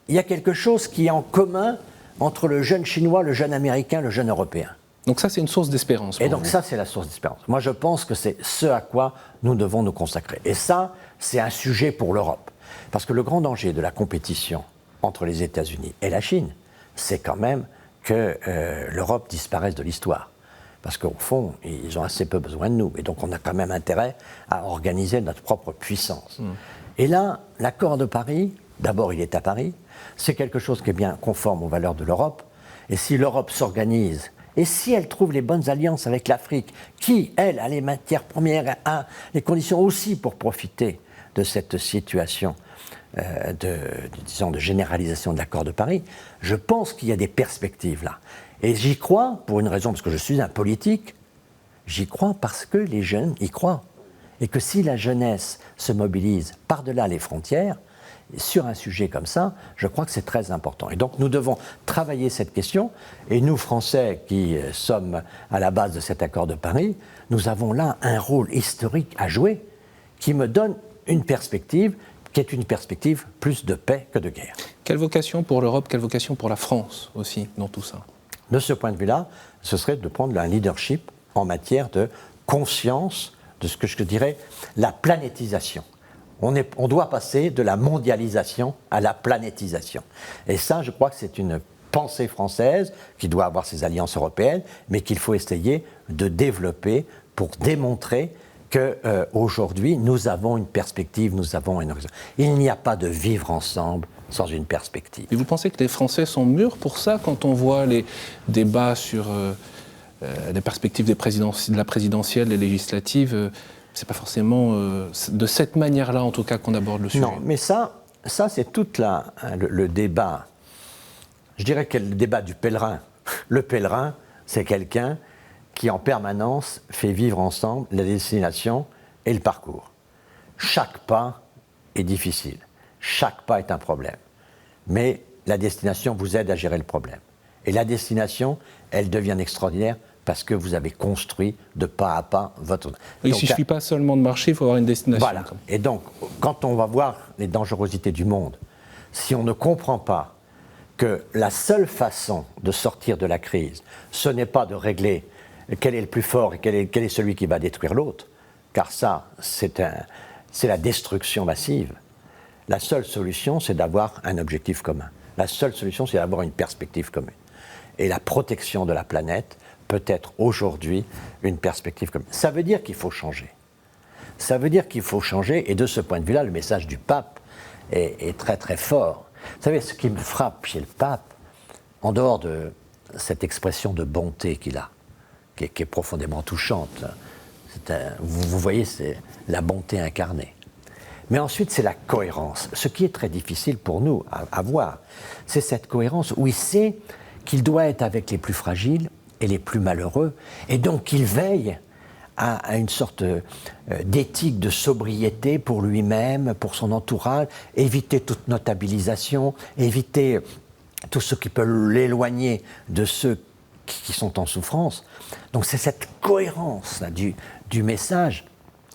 Speaker 2: il y a quelque chose qui est en commun entre le jeune chinois, le jeune américain, le jeune européen.
Speaker 1: Donc ça, c'est une source d'espérance.
Speaker 2: Et donc ça, c'est la source d'espérance. Moi, je pense que c'est ce à quoi nous devons nous consacrer. Et ça, c'est un sujet pour l'Europe. Parce que le grand danger de la compétition entre les États-Unis et la Chine, c'est quand même que l'Europe disparaisse de l'histoire. Parce qu'au fond, ils ont assez peu besoin de nous. Et donc, on a quand même intérêt à organiser notre propre puissance. Et là, l'accord de Paris, d'abord, il est à Paris. C'est quelque chose qui est bien conforme aux valeurs de l'Europe. Et si l'Europe s'organise, et si elle trouve les bonnes alliances avec l'Afrique, qui, elle, a les matières premières, a les conditions aussi pour profiter de cette situation de généralisation de l'accord de Paris, je pense qu'il y a des perspectives là. Et j'y crois pour une raison, parce que je suis un politique, j'y crois parce que les jeunes y croient. Et que si la jeunesse se mobilise par-delà les frontières, sur un sujet comme ça, je crois que c'est très important. Et donc nous devons travailler cette question, et nous Français qui sommes à la base de cet accord de Paris, nous avons là un rôle historique à jouer qui me donne une perspective qui est une perspective plus de paix que de guerre.
Speaker 1: Quelle vocation pour l'Europe, quelle vocation pour la France aussi dans tout ça?
Speaker 2: De ce point de vue-là, ce serait de prendre un leadership en matière de conscience de ce que je dirais la planétisation. On doit passer de la mondialisation à la planétisation. Et ça, je crois que c'est une pensée française qui doit avoir ses alliances européennes, mais qu'il faut essayer de développer pour démontrer qu'aujourd'hui, nous avons une perspective, nous avons une horizon. Il n'y a pas de vivre ensemble sans une perspective.
Speaker 1: Et vous pensez que les Français sont mûrs pour ça quand on voit les débats sur les perspectives de la présidentielle, les législatives? C'est pas forcément de cette manière-là, en tout cas, qu'on aborde le sujet.
Speaker 2: Non, mais ça c'est tout le débat. Je dirais que le débat du pèlerin. Le pèlerin, c'est quelqu'un qui, en permanence, fait vivre ensemble la destination et le parcours. Chaque pas est difficile. Chaque pas est un problème. Mais la destination vous aide à gérer le problème. Et la destination, elle devient extraordinaire parce que vous avez construit de pas à pas votre...
Speaker 1: Il ne suffit pas seulement de marcher, il faut avoir une destination.
Speaker 2: Voilà. Et donc, quand on va voir les dangerosités du monde, si on ne comprend pas que la seule façon de sortir de la crise, ce n'est pas de régler quel est le plus fort et quel est celui qui va détruire l'autre, car ça, c'est la destruction massive. La seule solution, c'est d'avoir un objectif commun. La seule solution, c'est d'avoir une perspective commune. Et la protection de la planète peut être aujourd'hui une perspective commune. Ça veut dire qu'il faut changer. Ça veut dire qu'il faut changer, et de ce point de vue-là, le message du pape est très très fort. Vous savez, ce qui me frappe chez le pape, en dehors de cette expression de bonté qu'il a, qui est profondément touchante, vous voyez, c'est la bonté incarnée. Mais ensuite, c'est la cohérence. Ce qui est très difficile pour nous à voir, c'est cette cohérence où il sait qu'il doit être avec les plus fragiles et les plus malheureux, et donc il veille à une sorte d'éthique de sobriété pour lui-même, pour son entourage, éviter toute notabilisation, éviter tout ce qui peut l'éloigner de ceux qui sont en souffrance. Donc c'est cette cohérence là, du message.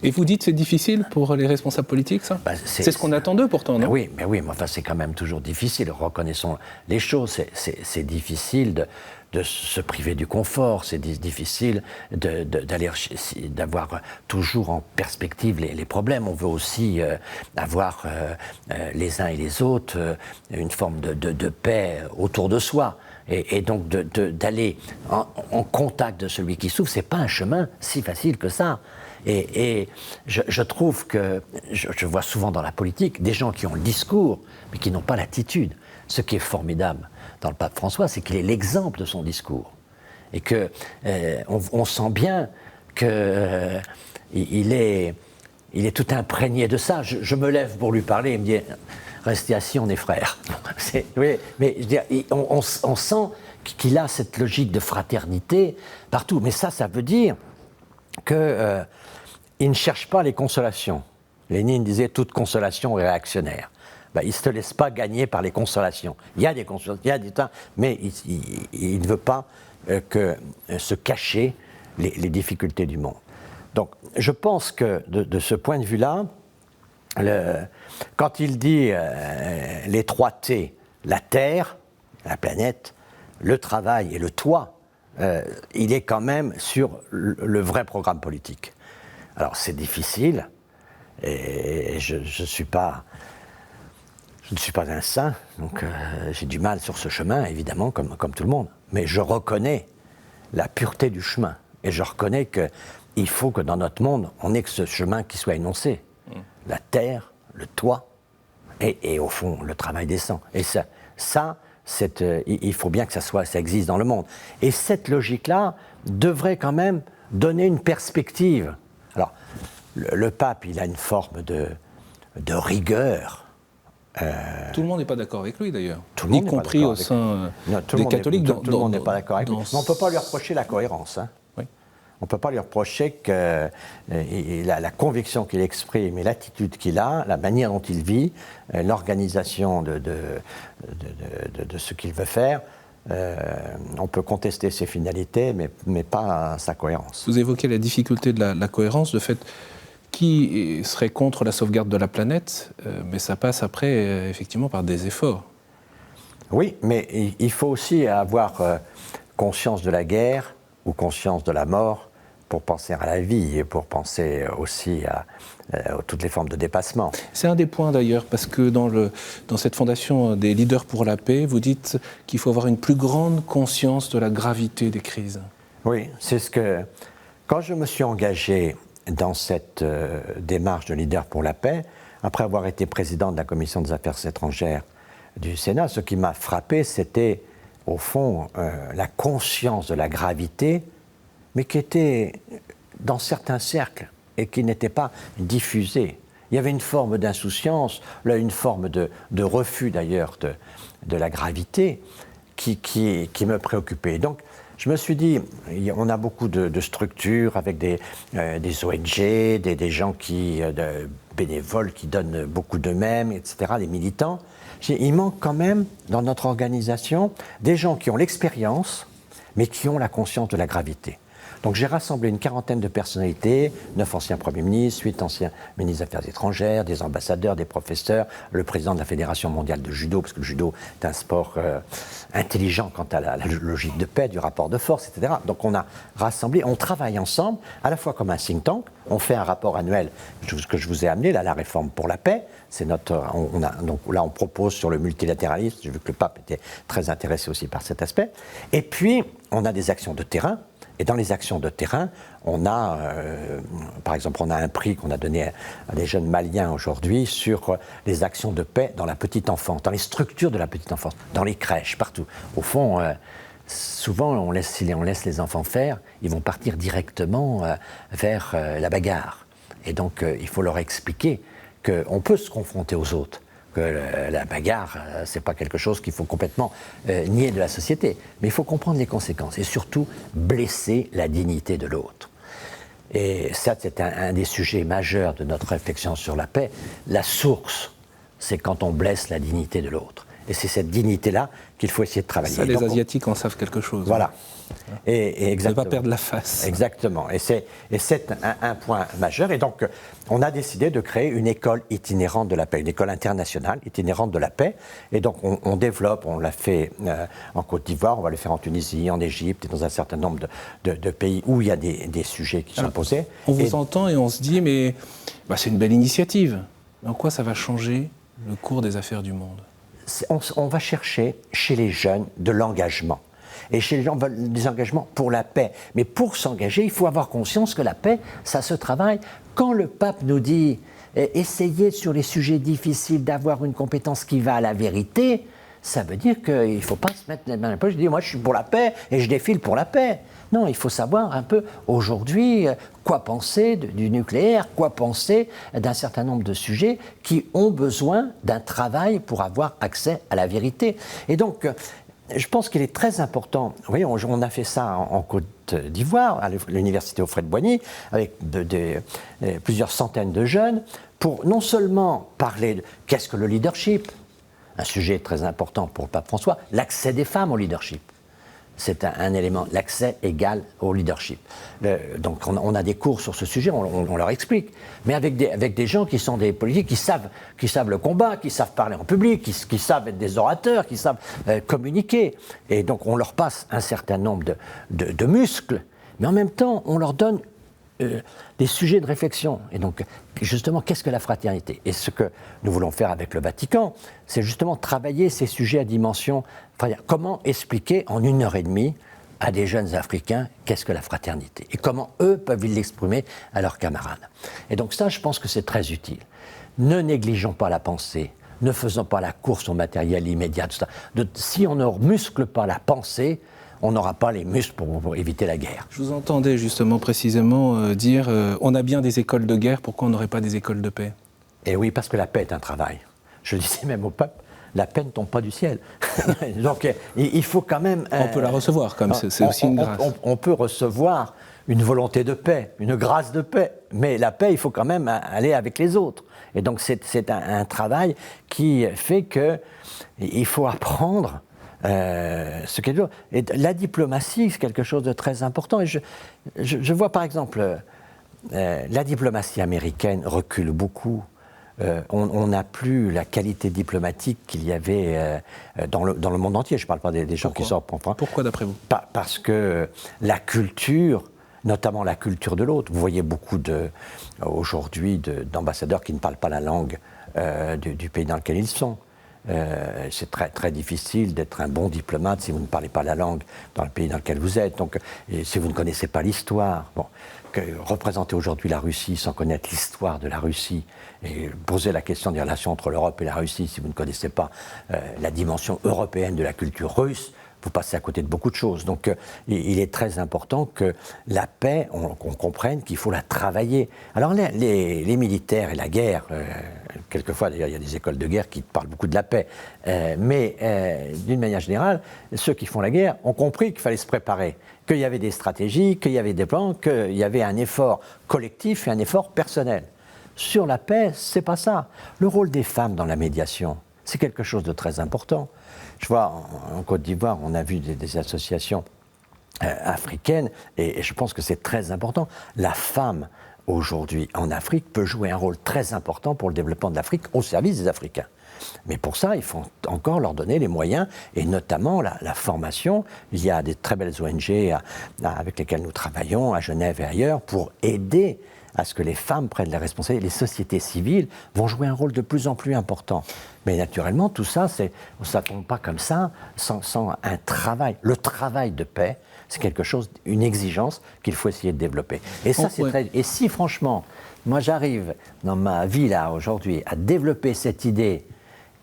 Speaker 1: Et vous dites c'est difficile pour les responsables politiques, ça? C'est ce qu'on attend d'eux pourtant, non?
Speaker 2: Oui, mais enfin c'est quand même toujours difficile, reconnaissons les choses, c'est difficile de se priver du confort, c'est difficile d'avoir toujours en perspective les problèmes. On veut aussi avoir les uns et les autres une forme de paix autour de soi. Et donc d'aller en contact de celui qui souffre, c'est pas un chemin si facile que ça. Et je trouve que, je vois souvent dans la politique des gens qui ont le discours, mais qui n'ont pas l'attitude. Ce qui est formidable dans le pape François, c'est qu'il est l'exemple de son discours. Et qu'on sent bien qu'il est tout imprégné de ça. Je me lève pour lui parler, il me dit « Restez assis, on est frères ». Oui, mais je veux dire, on sent qu'il a cette logique de fraternité partout. Mais ça veut dire qu'il ne cherche pas les consolations. Lénine disait « toute consolation est réactionnaire ». Il ne se laisse pas gagner par les consolations. Il y a des consolations, il y a des temps, mais il ne veut pas se cacher les difficultés du monde. Donc je pense que de ce point de vue-là, quand il dit les 3 T, la Terre, la planète, le travail et le toit, il est quand même sur le vrai programme politique. Alors c'est difficile, et je ne suis pas un saint, donc j'ai du mal sur ce chemin, évidemment, comme tout le monde. Mais je reconnais la pureté du chemin. Et je reconnais qu'il faut que dans notre monde, on ait que ce chemin qui soit énoncé. La terre, le toit, et au fond, le travail décent. Et ça il faut bien que ça existe dans le monde. Et cette logique-là devrait quand même donner une perspective. Alors, le pape, il a une forme de rigueur.
Speaker 1: Tout le monde n'est pas d'accord avec lui, d'ailleurs,
Speaker 2: y
Speaker 1: compris au sein des catholiques.
Speaker 2: Tout le monde n'est pas d'accord avec lui. Mais on ne peut pas lui reprocher la cohérence. Hein.
Speaker 1: Oui.
Speaker 2: On ne peut pas lui reprocher que la conviction qu'il exprime et l'attitude qu'il a, la manière dont il vit, l'organisation de ce qu'il veut faire. On peut contester ses finalités, mais pas sa cohérence.
Speaker 1: Vous évoquez la difficulté de la cohérence, le fait qui serait contre la sauvegarde de la planète, mais ça passe après, effectivement, par des efforts.
Speaker 2: Oui, mais il faut aussi avoir conscience de la guerre ou conscience de la mort pour penser à la vie et pour penser aussi à toutes les formes de dépassement.
Speaker 1: C'est un des points d'ailleurs, parce que dans cette fondation des leaders pour la paix, vous dites qu'il faut avoir une plus grande conscience de la gravité des crises.
Speaker 2: Oui, c'est ce que... Quand je me suis engagé dans cette démarche de leader pour la paix, après avoir été président de la Commission des affaires étrangères du Sénat, ce qui m'a frappé, c'était au fond la conscience de la gravité, mais qui était dans certains cercles et qui n'était pas diffusée. Il y avait une forme d'insouciance, là une forme de refus d'ailleurs de la gravité qui me préoccupait. Donc je me suis dit, on a beaucoup de structures avec des ONG, des gens bénévoles qui donnent beaucoup d'eux-mêmes, etc., des militants. Il manque quand même dans notre organisation des gens qui ont l'expérience, mais qui ont la conscience de la gravité. Donc j'ai rassemblé une 40aine de personnalités, 9 anciens premiers ministres, 8 anciens ministres des Affaires étrangères, des ambassadeurs, des professeurs, le président de la Fédération mondiale de judo, parce que le judo est un sport intelligent quant à la logique de paix, du rapport de force, etc. Donc on a rassemblé, on travaille ensemble, à la fois comme un think tank, on fait un rapport annuel, ce que je vous ai amené, là, la réforme pour la paix, c'est donc là on propose sur le multilatéralisme, j'ai vu que le pape était très intéressé aussi par cet aspect, et puis on a des actions de terrain. Et dans les actions de terrain, on a, par exemple, on a un prix qu'on a donné à des jeunes Maliens aujourd'hui sur les actions de paix dans la petite enfance, dans les structures de la petite enfance, dans les crèches, partout. Au fond, souvent, si on laisse les enfants faire, ils vont partir directement vers la bagarre. Et donc, il faut leur expliquer qu'on peut se confronter aux autres, que la bagarre, c'est pas quelque chose qu'il faut complètement nier de la société. Mais il faut comprendre les conséquences et surtout blesser la dignité de l'autre. Et ça, c'est un des sujets majeurs de notre réflexion sur la paix. La source, c'est quand on blesse la dignité de l'autre. Et c'est cette dignité-là qu'il faut essayer de travailler.
Speaker 1: Ça, les Asiatiques en savent quelque chose.
Speaker 2: Voilà. Et exactement.
Speaker 1: Ne pas perdre la face.
Speaker 2: Exactement. Et c'est un point majeur. Et donc, on a décidé de créer une école itinérante de la paix, une école internationale itinérante de la paix. Et donc, on développe, on l'a fait en Côte d'Ivoire, on va le faire en Tunisie, en Égypte et dans un certain nombre de pays où il y a des sujets qui sont posés.
Speaker 1: On vous entend et on se dit, mais c'est une belle initiative. Mais en quoi ça va changer le cours des affaires du monde ?
Speaker 2: On va chercher chez les jeunes de l'engagement. Et chez les gens, des engagements pour la paix. Mais pour s'engager, il faut avoir conscience que la paix, ça se travaille. Quand le pape nous dit essayez sur les sujets difficiles d'avoir une compétence qui va à la vérité, ça veut dire qu'il ne faut pas se mettre la main dans la poche et dire moi je suis pour la paix et je défile pour la paix. Non, il faut savoir un peu aujourd'hui quoi penser du nucléaire, quoi penser d'un certain nombre de sujets qui ont besoin d'un travail pour avoir accès à la vérité. Et donc, je pense qu'il est très important. Vous voyez, on a fait ça en Côte d'Ivoire, à l'université Hauffret-de-Boigny, avec plusieurs centaines de jeunes, pour non seulement parler de qu'est-ce que le leadership, un sujet très important pour le pape François, l'accès des femmes au leadership. C'est un élément, l'accès égal au leadership. Donc on a des cours sur ce sujet, on leur explique. Mais avec des gens qui sont des politiques, qui savent le combat, qui savent parler en public, qui savent être des orateurs, qui savent communiquer. Et donc on leur passe un certain nombre de muscles, mais en même temps on leur donne des sujets de réflexion. Et donc, justement, qu'est-ce que la fraternité ? Et ce que nous voulons faire avec le Vatican, c'est justement travailler ces sujets à dimension. Comment expliquer en 1h30 à des jeunes Africains qu'est-ce que la fraternité ? Et comment eux peuvent l'exprimer à leurs camarades ? Et donc ça, je pense que c'est très utile. Ne négligeons pas la pensée, ne faisons pas la course au matériel immédiat. Tout ça. Si on ne muscle pas la pensée, on n'aura pas les muscles pour éviter la guerre.
Speaker 1: Je vous entendais justement précisément dire on a bien des écoles de guerre, pourquoi on n'aurait pas des écoles de paix ?
Speaker 2: Et oui, parce que la paix est un travail. Je le disais même au pape, la paix ne tombe pas du ciel. Donc il faut quand même...
Speaker 1: On peut la recevoir, comme c'est aussi une grâce.
Speaker 2: On peut recevoir une volonté de paix, une grâce de paix, mais la paix, il faut quand même aller avec les autres. Et donc c'est un travail qui fait qu'il faut apprendre ce qu'est dur. Et la diplomatie, c'est quelque chose de très important. Et je vois par exemple, la diplomatie américaine recule beaucoup. On n'a plus la qualité diplomatique qu'il y avait dans le monde entier. Je ne parle pas des gens qui sortent. Enfin,
Speaker 1: pourquoi d'après vous ?
Speaker 2: Parce que la culture, notamment la culture de l'autre, vous voyez beaucoup aujourd'hui d'ambassadeurs qui ne parlent pas la langue du pays dans lequel ils sont. C'est très, très difficile d'être un bon diplomate si vous ne parlez pas la langue dans le pays dans lequel vous êtes. Donc, si vous ne connaissez pas l'histoire, représenter aujourd'hui la Russie sans connaître l'histoire de la Russie et poser la question des relations entre l'Europe et la Russie, si vous ne connaissez pas la dimension européenne de la culture russe, vous passez à côté de beaucoup de choses. Donc il est très important que la paix, qu'on comprenne qu'il faut la travailler. Alors les militaires et la guerre, quelquefois d'ailleurs il y a des écoles de guerre qui parlent beaucoup de la paix, mais d'une manière générale, ceux qui font la guerre ont compris qu'il fallait se préparer, qu'il y avait des stratégies, qu'il y avait des plans, qu'il y avait un effort collectif et un effort personnel. Sur la paix, c'est pas ça. Le rôle des femmes dans la médiation, c'est quelque chose de très important. Je vois, en Côte d'Ivoire, on a vu des associations africaines, et je pense que c'est très important. La femme, aujourd'hui, en Afrique, peut jouer un rôle très important pour le développement de l'Afrique, au service des Africains. Mais pour ça, il faut encore leur donner les moyens, et notamment la formation. Il y a des très belles ONG avec lesquelles nous travaillons, à Genève et ailleurs, pour aider à ce que les femmes prennent la responsabilité. Les sociétés civiles vont jouer un rôle de plus en plus important. Mais naturellement, tout ça, ça ne tombe pas comme ça, sans un travail. Le travail de paix, c'est quelque chose, une exigence qu'il faut essayer de développer. Et ça, c'est très... Et si, franchement, moi, j'arrive dans ma vie, là, aujourd'hui, à développer cette idée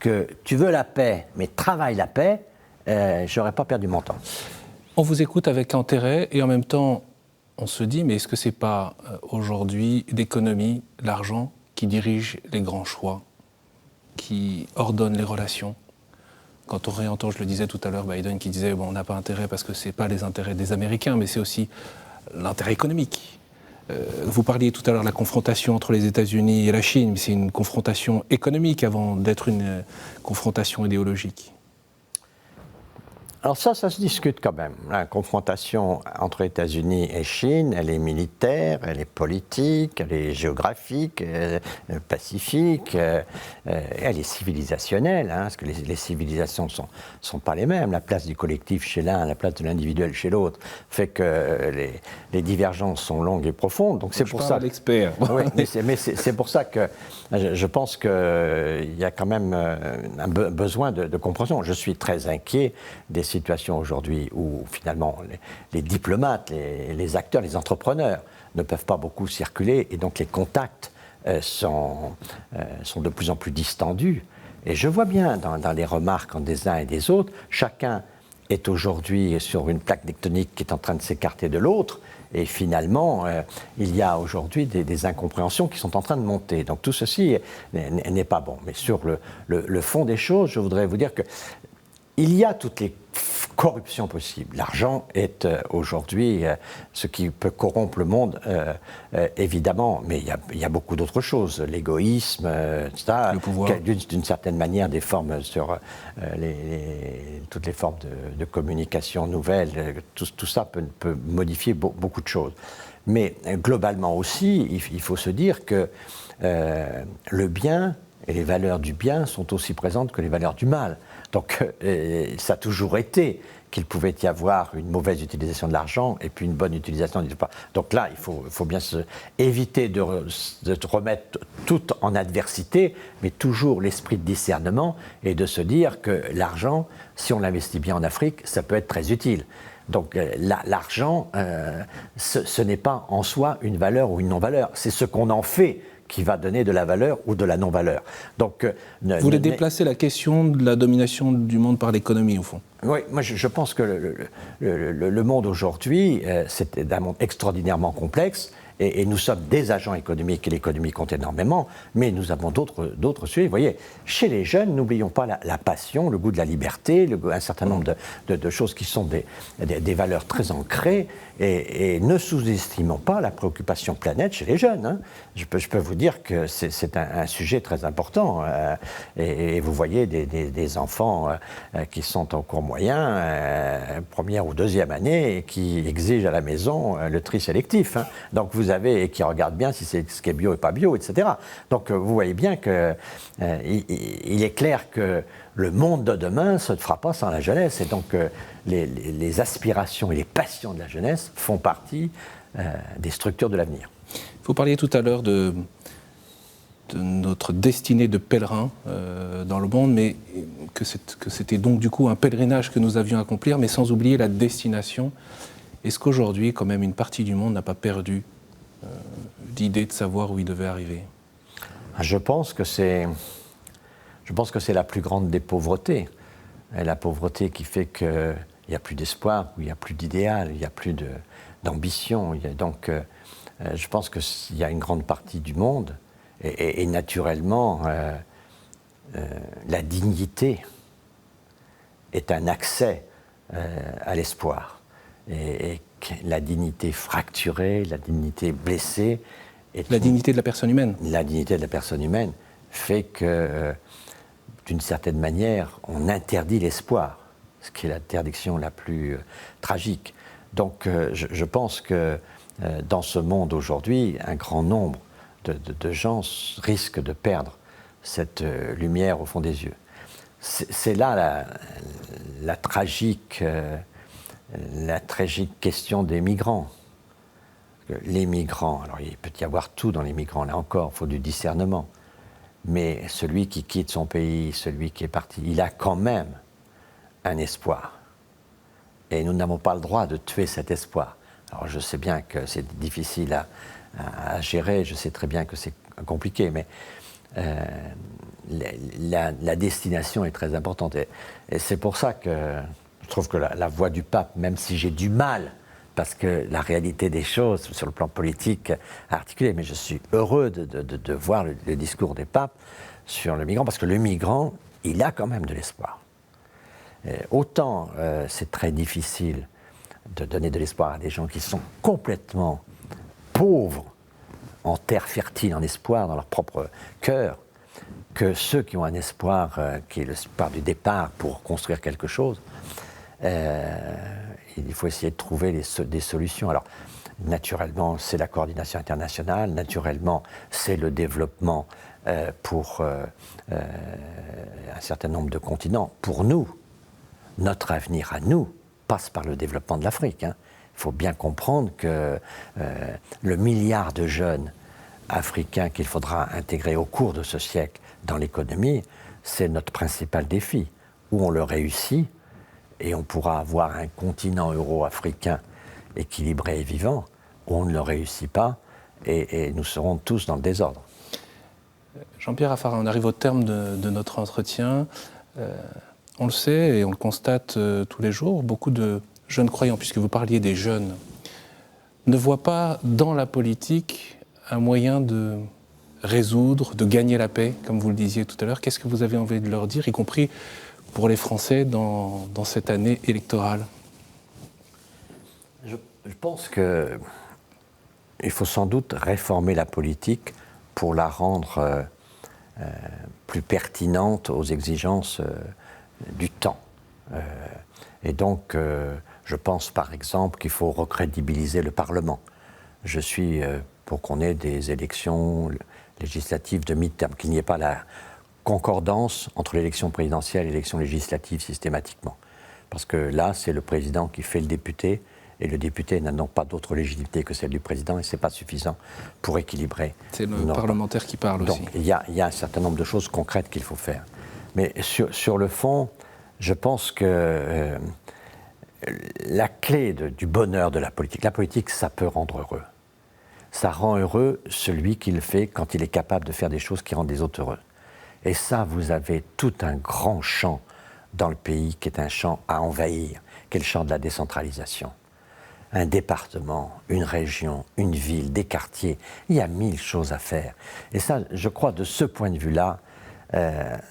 Speaker 2: que tu veux la paix, mais travaille la paix, je n'aurais pas perdu mon temps.
Speaker 1: On vous écoute avec intérêt, et en même temps, on se dit, mais est-ce que ce n'est pas aujourd'hui l'économie, l'argent, qui dirige les grands choix, qui ordonne les relations ? Quand on réentend, je le disais tout à l'heure, Biden qui disait on n'a pas intérêt parce que ce n'est pas les intérêts des Américains, mais c'est aussi l'intérêt économique. Vous parliez tout à l'heure de la confrontation entre les États-Unis et la Chine, mais c'est une confrontation économique avant d'être une confrontation idéologique.
Speaker 2: Alors ça se discute quand même. La confrontation entre États-Unis et Chine, elle est militaire, elle est politique, elle est géographique, pacifique, elle est civilisationnelle, parce que les civilisations ne sont pas les mêmes. La place du collectif chez l'un, la place de l'individuel chez l'autre, fait que les divergences sont longues et profondes. Donc c'est pour ça.
Speaker 1: L'expert.
Speaker 2: Oui, mais c'est pour ça que je pense qu'il y a quand même un besoin de compréhension. Je suis très inquiet des situations aujourd'hui où finalement les diplomates, les acteurs, les entrepreneurs ne peuvent pas beaucoup circuler et donc les contacts sont de plus en plus distendus. Et je vois bien dans les remarques des uns et des autres, chacun est aujourd'hui sur une plaque tectonique qui est en train de s'écarter de l'autre. Et finalement, il y a aujourd'hui des incompréhensions qui sont en train de monter. Donc tout ceci n'est pas bon. Mais sur le fond des choses, je voudrais vous dire que il y a toutes les corruptions possibles. L'argent est aujourd'hui ce qui peut corrompre le monde, évidemment, mais il y a beaucoup d'autres choses. L'égoïsme, ça,
Speaker 1: le pouvoir.
Speaker 2: D'une certaine manière, des formes sur toutes les formes de communication nouvelles, tout ça peut modifier beaucoup de choses. Mais globalement aussi, il faut se dire que le bien et les valeurs du bien sont aussi présentes que les valeurs du mal. Donc ça a toujours été qu'il pouvait y avoir une mauvaise utilisation de l'argent et puis une bonne utilisation du pas. Donc là, il faut bien éviter de remettre tout en adversité, mais toujours l'esprit de discernement et de se dire que l'argent, si on l'investit bien en Afrique, ça peut être très utile. Donc l'argent, ce n'est pas en soi une valeur ou une non-valeur, c'est ce qu'on en fait qui va donner de la valeur ou de la non-valeur. Donc,
Speaker 1: vous voulez déplacer la question de la domination du monde par l'économie, au fond?
Speaker 2: Oui, moi je pense que le monde aujourd'hui, c'est un monde extraordinairement complexe, et nous sommes des agents économiques, et l'économie compte énormément, mais nous avons d'autres sujets. Vous voyez, chez les jeunes, n'oublions pas la passion, le goût de la liberté, un certain nombre de choses qui sont des valeurs très ancrées, et ne sous-estimons pas la préoccupation planète chez les jeunes. Je peux vous dire que c'est un sujet très important, et vous voyez des enfants qui sont en cours moyen, première ou deuxième année, et qui exigent à la maison le tri sélectif. Donc vous avez, et qui regardent bien si c'est ce qui est bio et pas bio, etc. Donc vous voyez bien qu'il est clair que le monde de demain ne se fera pas sans la jeunesse. Et donc les aspirations et les passions de la jeunesse font partie des structures de l'avenir.
Speaker 1: Vous parliez tout à l'heure de notre destinée de pèlerin dans le monde, mais que c'était donc du coup un pèlerinage que nous avions à accomplir, mais sans oublier la destination. Est-ce qu'aujourd'hui, quand même, une partie du monde n'a pas perdu l'idée de savoir où il devait arriver?
Speaker 2: Je pense que c'est la plus grande des pauvretés. Et la pauvreté qui fait qu'il n'y a plus d'espoir, il n'y a plus d'idéal, il n'y a plus d'ambition. Donc je pense qu'il y a une grande partie du monde, et naturellement, la dignité est un accès à l'espoir. Et la dignité fracturée, la dignité blessée...
Speaker 1: dignité de la personne humaine.
Speaker 2: La dignité de la personne humaine fait que, d'une certaine manière, on interdit l'espoir, ce qui est l'interdiction la plus tragique. Donc je pense que dans ce monde aujourd'hui, un grand nombre de gens risquent de perdre cette lumière au fond des yeux. C'est là la tragique question des migrants. Les migrants, alors il peut y avoir tout dans les migrants, là encore, il faut du discernement. Mais celui qui quitte son pays, celui qui est parti, il a quand même un espoir. Et nous n'avons pas le droit de tuer cet espoir. Alors je sais bien que c'est difficile à gérer, je sais très bien que c'est compliqué, mais la destination est très importante. Et c'est pour ça que je trouve que la voix du pape, même si j'ai du mal, parce que la réalité des choses, sur le plan politique, à articuler, mais je suis heureux de voir le discours des papes sur le migrant, parce que le migrant, il a quand même de l'espoir. Autant c'est très difficile de donner de l'espoir à des gens qui sont complètement pauvres en terre fertile, en espoir dans leur propre cœur, que ceux qui ont un espoir, qui est l'espoir du départ pour construire quelque chose. Il faut essayer de trouver des solutions. Alors, naturellement, c'est la coordination internationale, naturellement, c'est le développement pour un certain nombre de continents. Pour nous, notre avenir à nous passe par le développement de l'Afrique. Il faut bien comprendre que le milliard de jeunes africains qu'il faudra intégrer au cours de ce siècle dans l'économie, c'est notre principal défi. Où on le réussit, et on pourra avoir un continent euro-africain équilibré et vivant, où on ne le réussit pas, et nous serons tous dans le désordre.
Speaker 1: Jean-Pierre Raffarin, on arrive au terme de notre entretien. On le sait et on le constate tous les jours, beaucoup de jeunes croyants, puisque vous parliez des jeunes, ne voient pas dans la politique un moyen de résoudre, de gagner la paix, comme vous le disiez tout à l'heure. Qu'est-ce que vous avez envie de leur dire, y compris pour les Français dans cette année électorale?
Speaker 2: Je pense qu'il faut sans doute réformer la politique pour la rendre plus pertinente aux exigences du temps. Et donc, je pense par exemple qu'il faut recrédibiliser le Parlement. Je suis pour qu'on ait des élections législatives de mi-terme, qu'il n'y ait pas la concordance entre l'élection présidentielle et l'élection législative systématiquement. Parce que là, c'est le président qui fait le député, et le député n'a pas d'autre légitimité que celle du président, et ce n'est pas suffisant pour équilibrer.
Speaker 1: C'est le parlementaire qui parle aussi.
Speaker 2: Donc, il y a un certain nombre de choses concrètes qu'il faut faire. Mais sur le fond, je pense que la clé du bonheur de la politique, ça peut rendre heureux. Ça rend heureux celui qui le fait quand il est capable de faire des choses qui rendent les autres heureux. Et ça, vous avez tout un grand champ dans le pays qui est un champ à envahir, qui est le champ de la décentralisation. Un département, une région, une ville, des quartiers, il y a 1000 choses à faire. Et ça, je crois, de ce point de vue-là,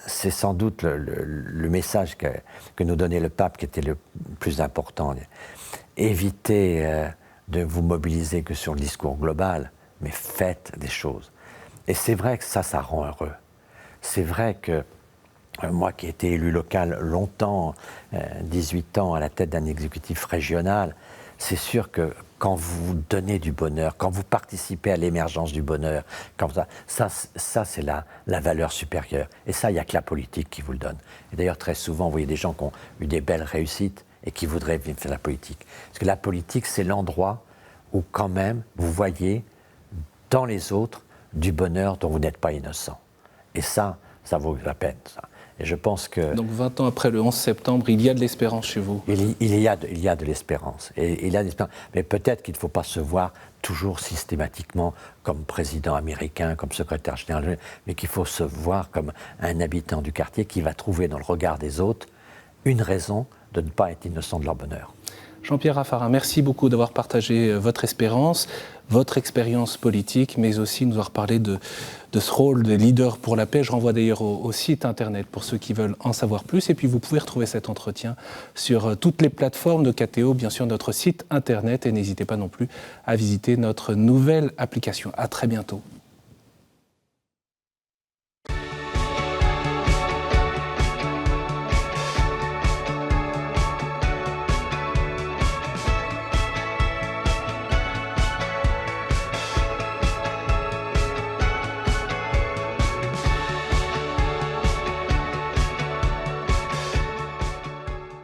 Speaker 2: c'est sans doute le message que nous donnait le pape qui était le plus important. Évitez de vous mobiliser que sur le discours global, mais faites des choses. Et c'est vrai que ça rend heureux. C'est vrai que moi qui ai été élu local longtemps, 18 ans à la tête d'un exécutif régional, c'est sûr que quand vous donnez du bonheur, quand vous participez à l'émergence du bonheur, ça c'est la valeur supérieure. Et ça, il n'y a que la politique qui vous le donne. Et d'ailleurs, très souvent, vous voyez des gens qui ont eu des belles réussites et qui voudraient faire la politique. Parce que la politique, c'est l'endroit où quand même vous voyez dans les autres du bonheur dont vous n'êtes pas innocent. Et ça vaut la peine, ça. Et je pense que...
Speaker 1: Donc 20 ans après le 11 septembre, il y a de l'espérance chez vous?
Speaker 2: Il y a de l'espérance. Mais peut-être qu'il ne faut pas se voir toujours systématiquement comme président américain, comme secrétaire général, mais qu'il faut se voir comme un habitant du quartier qui va trouver dans le regard des autres une raison de ne pas être innocent de leur bonheur.
Speaker 1: Jean-Pierre Raffarin, merci beaucoup d'avoir partagé votre espérance, votre expérience politique, mais aussi nous avoir parlé de ce rôle de leader pour la paix. Je renvoie d'ailleurs au site internet pour ceux qui veulent en savoir plus. Et puis vous pouvez retrouver cet entretien sur toutes les plateformes de KTO, bien sûr notre site internet. Et n'hésitez pas non plus à visiter notre nouvelle application. À très bientôt.